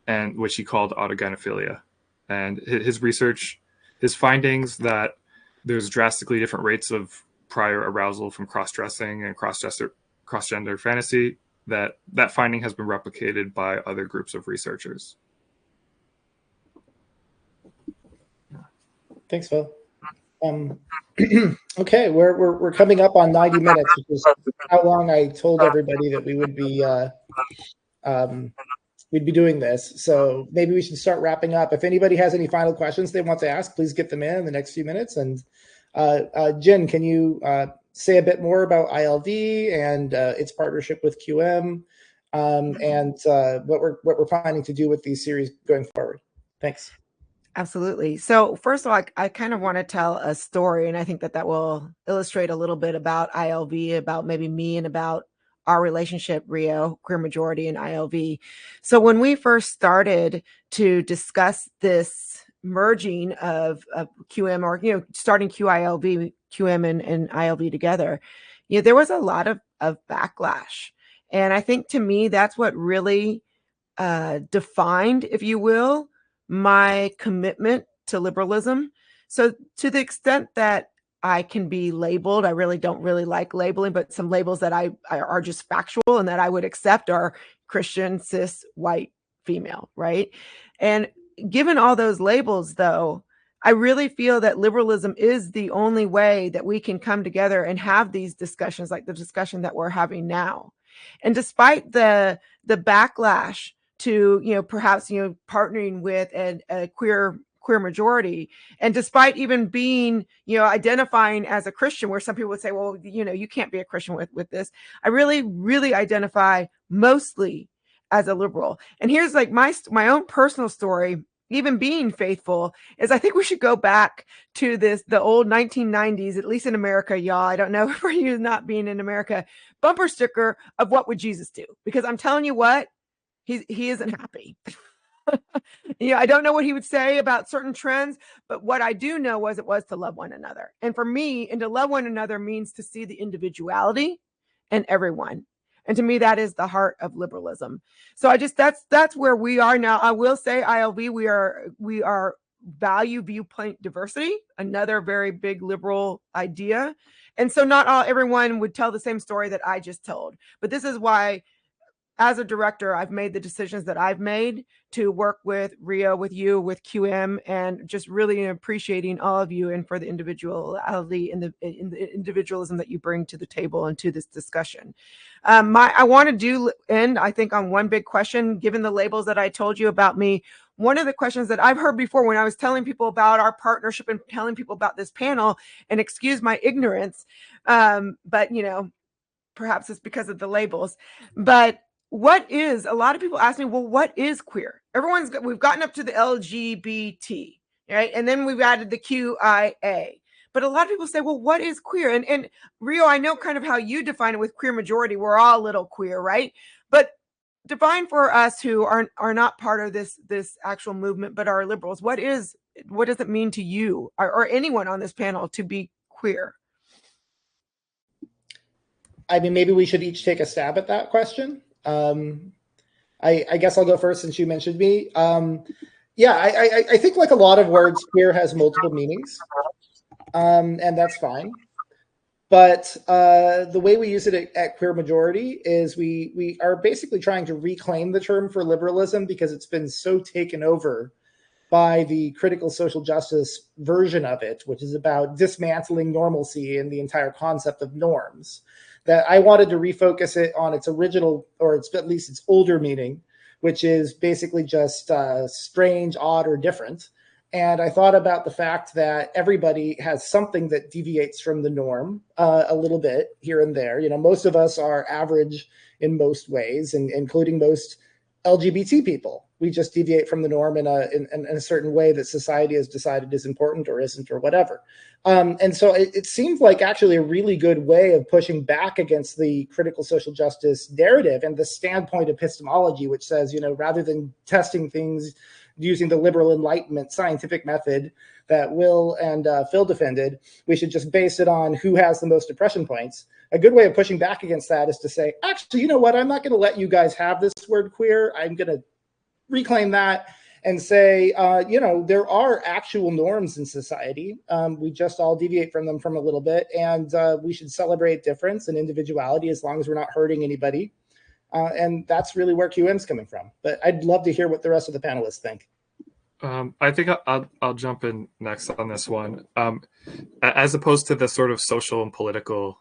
and which he called autogynephilia. And his research, his findings that there's drastically different rates of prior arousal from cross-dressing and cross-gender fantasy, that finding has been replicated by other groups of researchers. Thanks, Phil. Okay, we're coming up on 90 minutes, which is how long I told everybody that we would be we'd be doing this. So maybe we should start wrapping up. If anybody has any final questions they want to ask, please get them in the next few minutes. And Jen, can you say a bit more about ILV and its partnership with QM, and what we're planning to do with these series going forward? Thanks. Absolutely. So first of all, I kind of want to tell a story, and I think that will illustrate a little bit about ILV, about maybe me, and about our relationship, Rio, Queer Majority, and ILV. So when we first started to discuss this merging of QM, or starting QILV, QM and ILV together, there was a lot of backlash. And I think to me, that's what really defined, if you will, my commitment to liberalism. So to the extent that I can be labeled, I really don't really like labeling, but some labels that I are just factual and that I would accept are Christian, cis, white, female, right? And given all those labels, though, I really feel that liberalism is the only way that we can come together and have these discussions, like the discussion that we're having now. And despite the backlash to, perhaps, partnering with a queer majority, and despite even being, identifying as a Christian, where some people would say, well, you can't be a Christian with this. I really, really identify mostly as a liberal. And here's like my own personal story. Even being faithful is, I think we should go back to the old 1990s, at least in America, y'all. I don't know for you not being in America, bumper sticker of what would Jesus do? Because I'm telling you what, he isn't happy. I don't know what he would say about certain trends, but what I do know was it was to love one another. And for me, and to love one another means to see the individuality in everyone. And to me, that is the heart of liberalism. So that's where we are now. I will say, ILV, we are value viewpoint diversity, another very big liberal idea. And so everyone would tell the same story that I just told. But this is why, as a director, I've made the decisions that I've made to work with Rio, with you, with QM, and just really appreciating all of you and for the individuality and the individualism that you bring to the table and to this discussion. I want to end, I think, on one big question, given the labels that I told you about me. One of the questions that I've heard before when I was telling people about our partnership and telling people about this panel, and excuse my ignorance, but perhaps it's because of the labels, but a lot of people ask me, well, what is queer? We've gotten up to the LGBT, right? And then we've added the QIA. But a lot of people say, well, what is queer? And Rio, I know kind of how you define it with queer majority. We're all a little queer, right? But define for us who are not part of this actual movement, but are liberals. What does it mean to you or anyone on this panel to be queer? I mean, maybe we should each take a stab at that question. I guess I'll go first since you mentioned me. I think like a lot of words, queer has multiple meanings, and that's fine. But the way we use it at Queer Majority is we are basically trying to reclaim the term for liberalism because it's been so taken over by the critical social justice version of it, which is about dismantling normalcy and the entire concept of norms, that I wanted to refocus it on its original, or at least its older meaning, which is basically just strange, odd, or different. And I thought about the fact that everybody has something that deviates from the norm a little bit here and there. Most of us are average in most ways, and including most LGBT people. We just deviate from the norm in a certain way that society has decided is important or isn't or whatever. And so it seems like actually a really good way of pushing back against the critical social justice narrative and the standpoint epistemology, which says, rather than testing things using the liberal Enlightenment scientific method that Will and Phil defended, we should just base it on who has the most depression points. A good way of pushing back against that is to say, actually, you know what? I'm not going to let you guys have this word queer. I'm going to reclaim that and say, there are actual norms in society. We just all deviate from them from a little bit, and we should celebrate difference and individuality as long as we're not hurting anybody. And that's really where QM's coming from. But I'd love to hear what the rest of the panelists think. I think I'll jump in next on this one. As opposed to the sort of social and political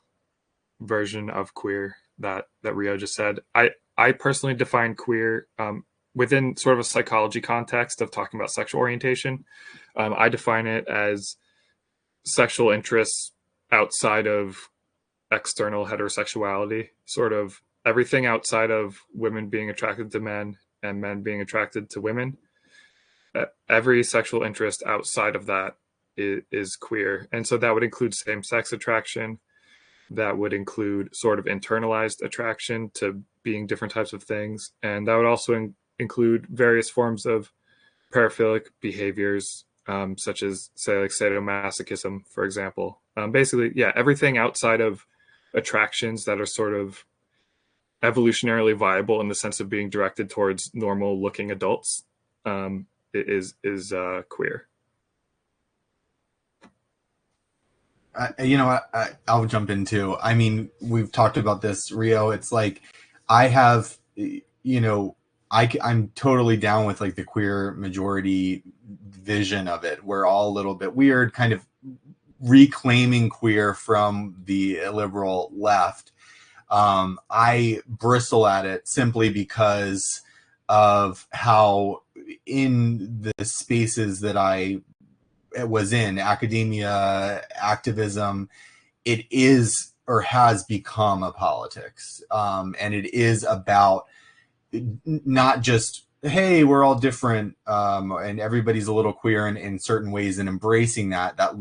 version of queer that Rio just said, I personally define queer within sort of a psychology context of talking about sexual orientation. I define it as sexual interests outside of external heterosexuality, sort of everything outside of women being attracted to men and men being attracted to women. Every sexual interest outside of that is queer. And so that would include same-sex attraction. That would include sort of internalized attraction to being different types of things. And that would also include various forms of paraphilic behaviors, such as, say, like sadomasochism, for example. Basically, yeah, everything outside of attractions that are sort of evolutionarily viable in the sense of being directed towards normal-looking adults is queer. I'll jump in too. I mean, we've talked about this, Rio. It's like I'm totally down with like the queer majority vision of it. We're all a little bit weird, kind of reclaiming queer from the liberal left. I bristle at it simply because of how in the spaces that I was in, academia, activism, it is or has become a politics. And it is about not just, hey, we're all different and everybody's a little queer in certain ways, and embracing that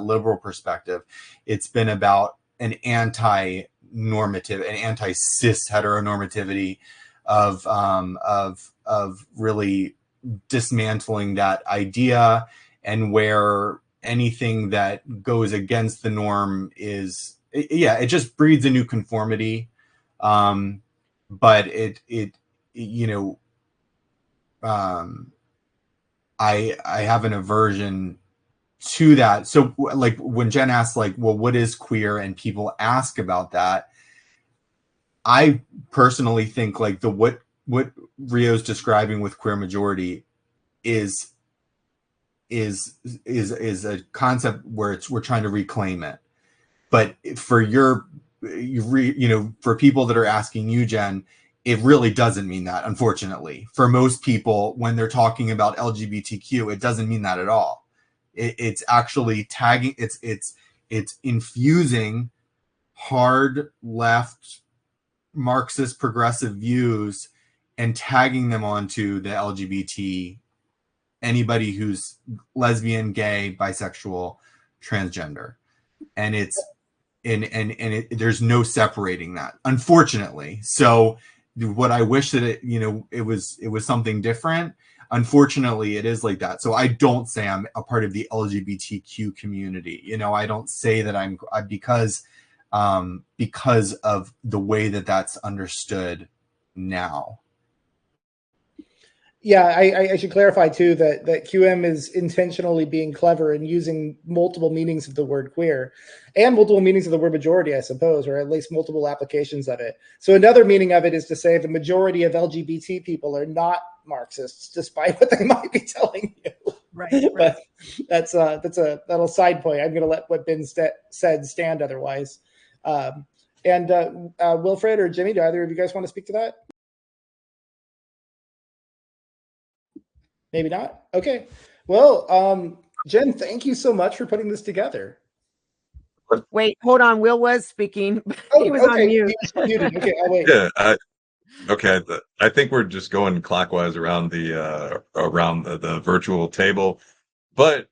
liberal perspective. It's been about an anti-normative, an anti-cis heteronormativity of really dismantling that idea, and where anything that goes against the norm is, it just breeds a new conformity. But I have an aversion to that. So like when Jen asked like, well, what is queer, and people ask about that, I personally think like what Rio's describing with queer majority is a concept where we're trying to reclaim it. But for for people that are asking you, Jen, it really doesn't mean that, unfortunately. For most people, when they're talking about LGBTQ, it doesn't mean that at all. It's actually tagging, it's infusing hard left Marxist progressive views and tagging them onto the LGBT, anybody who's lesbian, gay, bisexual, transgender. And there's no separating that, unfortunately. So what I wish that it was something different. Unfortunately, it is like that. So I don't say I'm a part of the LGBTQ community. I don't say that because of the way that that's understood now. Yeah, I should clarify too that QM is intentionally being clever and using multiple meanings of the word queer and multiple meanings of the word majority, I suppose, or at least multiple applications of it. So another meaning of it is to say the majority of LGBT people are not Marxists, despite what they might be telling you. Right. But that's a little side point. I'm going to let what Ben said stand otherwise. Wilfred or Jimmy, do either of you guys want to speak to that? Maybe not. Okay. Well, Jen, thank you so much for putting this together. Wait, hold on. Will was speaking. Oh, He was okay. on mute. He was muted. Okay, I'll wait. Yeah. Okay. I think we're just going clockwise around the virtual table, but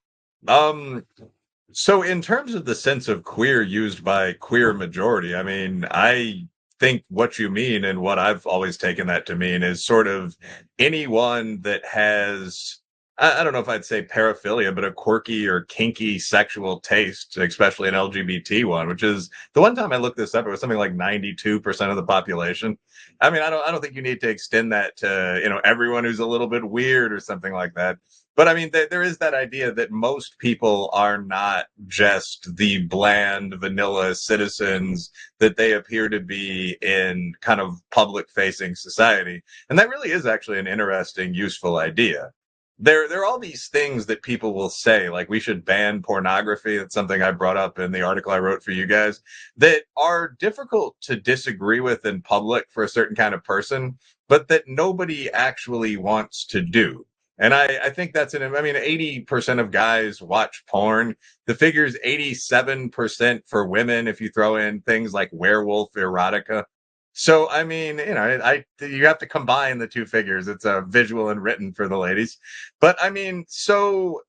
so in terms of the sense of queer used by queer majority, I mean, I think what you mean and what I've always taken that to mean is sort of anyone that has, I don't know if I'd say paraphilia, but a quirky or kinky sexual taste, especially an LGBT one, which is the one time I looked this up, it was something like 92% of the population. I mean, I don't think you need to extend that to, everyone who's a little bit weird or something like that. But I mean, there is that idea that most people are not just the bland, vanilla citizens that they appear to be in kind of public-facing society. And that really is actually an interesting, useful idea. There are all these things that people will say, like we should ban pornography. That's something I brought up in the article I wrote for you guys, that are difficult to disagree with in public for a certain kind of person, but that nobody actually wants to do. And I think that's 80% of guys watch porn. The figure's 87% for women if you throw in things like werewolf erotica. So, I mean, you have to combine the two figures. It's a visual and written for the ladies. But I mean, so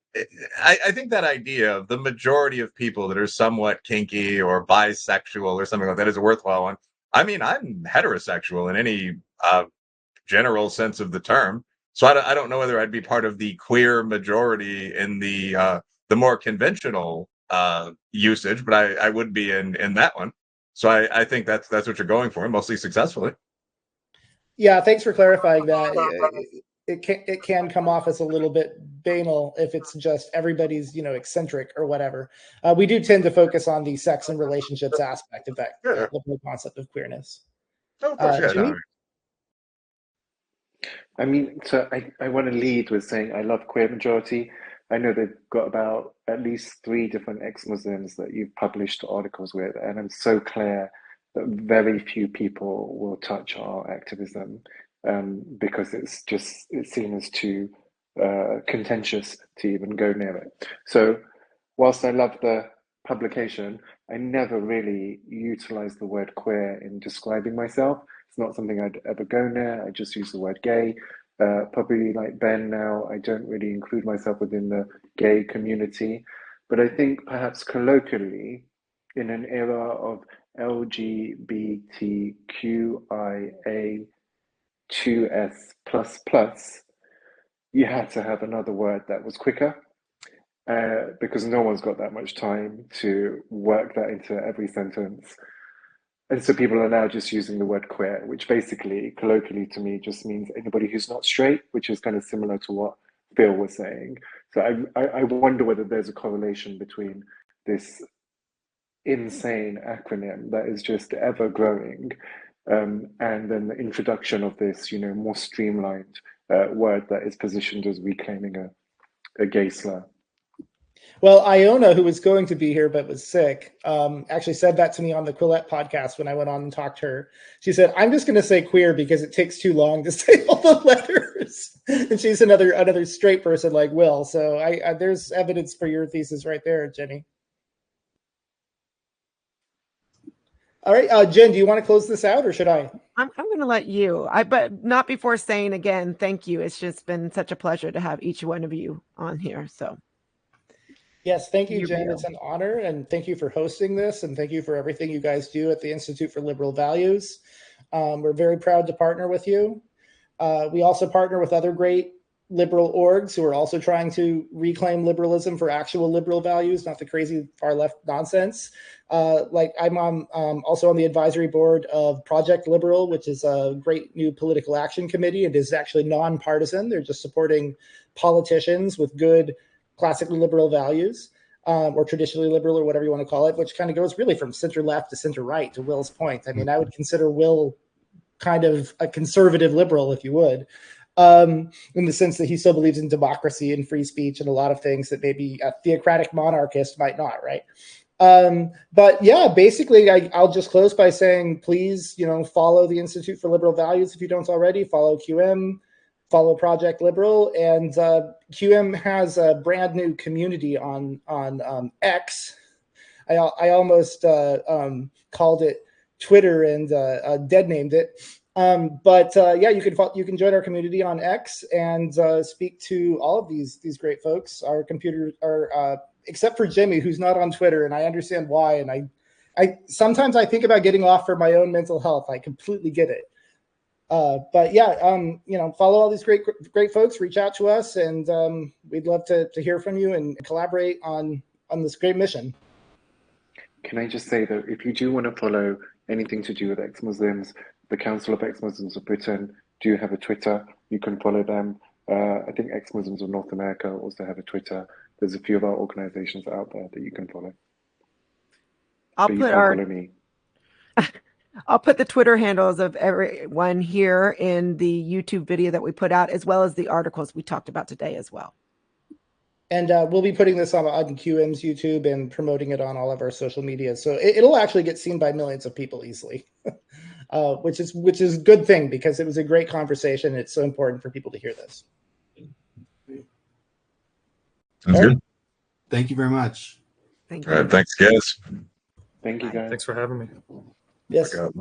I think that idea of the majority of people that are somewhat kinky or bisexual or something like that is a worthwhile one. I mean, I'm heterosexual in any general sense of the term. So I don't know whether I'd be part of the queer majority in the more conventional usage, but I would be in that one. So I think that's what you're going for, mostly successfully. Yeah, thanks for clarifying that. It can come off as a little bit banal if it's just everybody's eccentric or whatever. We do tend to focus on the sex and relationships aspect of that liberal concept of queerness. Oh, of course, Jimmy? I mean, so I want to lead with saying I love Queer Majority. I know they've got about at least 3 different ex-Muslims that you've published articles with, and I'm so clear that very few people will touch our activism because it's seen as too contentious to even go near it. So whilst I love the publication, I never really utilize the word queer in describing myself. It's not something I'd ever go near. I just use the word gay. Probably like Ben now, I don't really include myself within the gay community. But I think perhaps colloquially, in an era of LGBTQIA2S++, you had to have another word that was quicker. Because no one's got that much time to work that into every sentence. And so people are now just using the word queer, which basically, colloquially to me, just means anybody who's not straight, which is kind of similar to what Phil was saying. So I wonder whether there's a correlation between this insane acronym that is just ever growing, and then the introduction of this, more streamlined word that is positioned as reclaiming a gay slur. Well, Iona, who was going to be here but was sick, actually said that to me on the Quillette podcast when I went on and talked to her. She said, "I'm just going to say queer because it takes too long to say all the letters." And she's another straight person like Will. So there's evidence for your thesis right there, Jenny. All right, Jen, do you want to close this out or should I? I'm going to let you, but not before saying again, thank you. It's just been such a pleasure to have each one of you on here. So. Yes, thank you, Jen. It's an honor, and thank you for hosting this, and thank you for everything you guys do at the Institute for Liberal Values. We're very proud to partner with you. We also partner with other great liberal orgs who are also trying to reclaim liberalism for actual liberal values, not the crazy far left nonsense. Like I'm also on the advisory board of Project Liberal, which is a great new political action committee. It is actually nonpartisan. They're just supporting politicians with good classically liberal values, or traditionally liberal, or whatever you want to call it, which kind of goes really from center left to center right, to Will's point. I mean, I would consider Will kind of a conservative liberal, if you would, in the sense that he still believes in democracy and free speech and a lot of things that maybe a theocratic monarchist might not, right? But yeah, basically, I'll just close by saying, please, follow the Institute for Liberal Values if you don't already. Follow QM, follow Project Liberal, and QM has a brand new community on X. I almost called it Twitter and dead named it. But yeah, you can join our community on X and speak to all of these great folks. Our computers are, except for Jimmy, who's not on Twitter, and I understand why. And I sometimes I think about getting off for my own mental health. I completely get it. But yeah, follow all these great folks. Reach out to us, and we'd love to hear from you and collaborate on this great mission. Can I just say that if you do want to follow anything to do with ex-Muslims, the Council of Ex-Muslims of Britain do have a Twitter. You can follow them. I think Ex-Muslims of North America also have a Twitter. There's a few of our organizations out there that you can follow. Follow me. I'll put the Twitter handles of everyone here in the YouTube video that we put out, as well as the articles we talked about today as well. And we'll be putting this on QM's YouTube and promoting it on all of our social media. So it'll actually get seen by millions of people easily, which is a good thing, because it was a great conversation. It's so important for people to hear this. Sounds good. Thank you very much. Thank you. All right, thanks, guys. Thank you, guys. Thanks for having me. Yes. Live.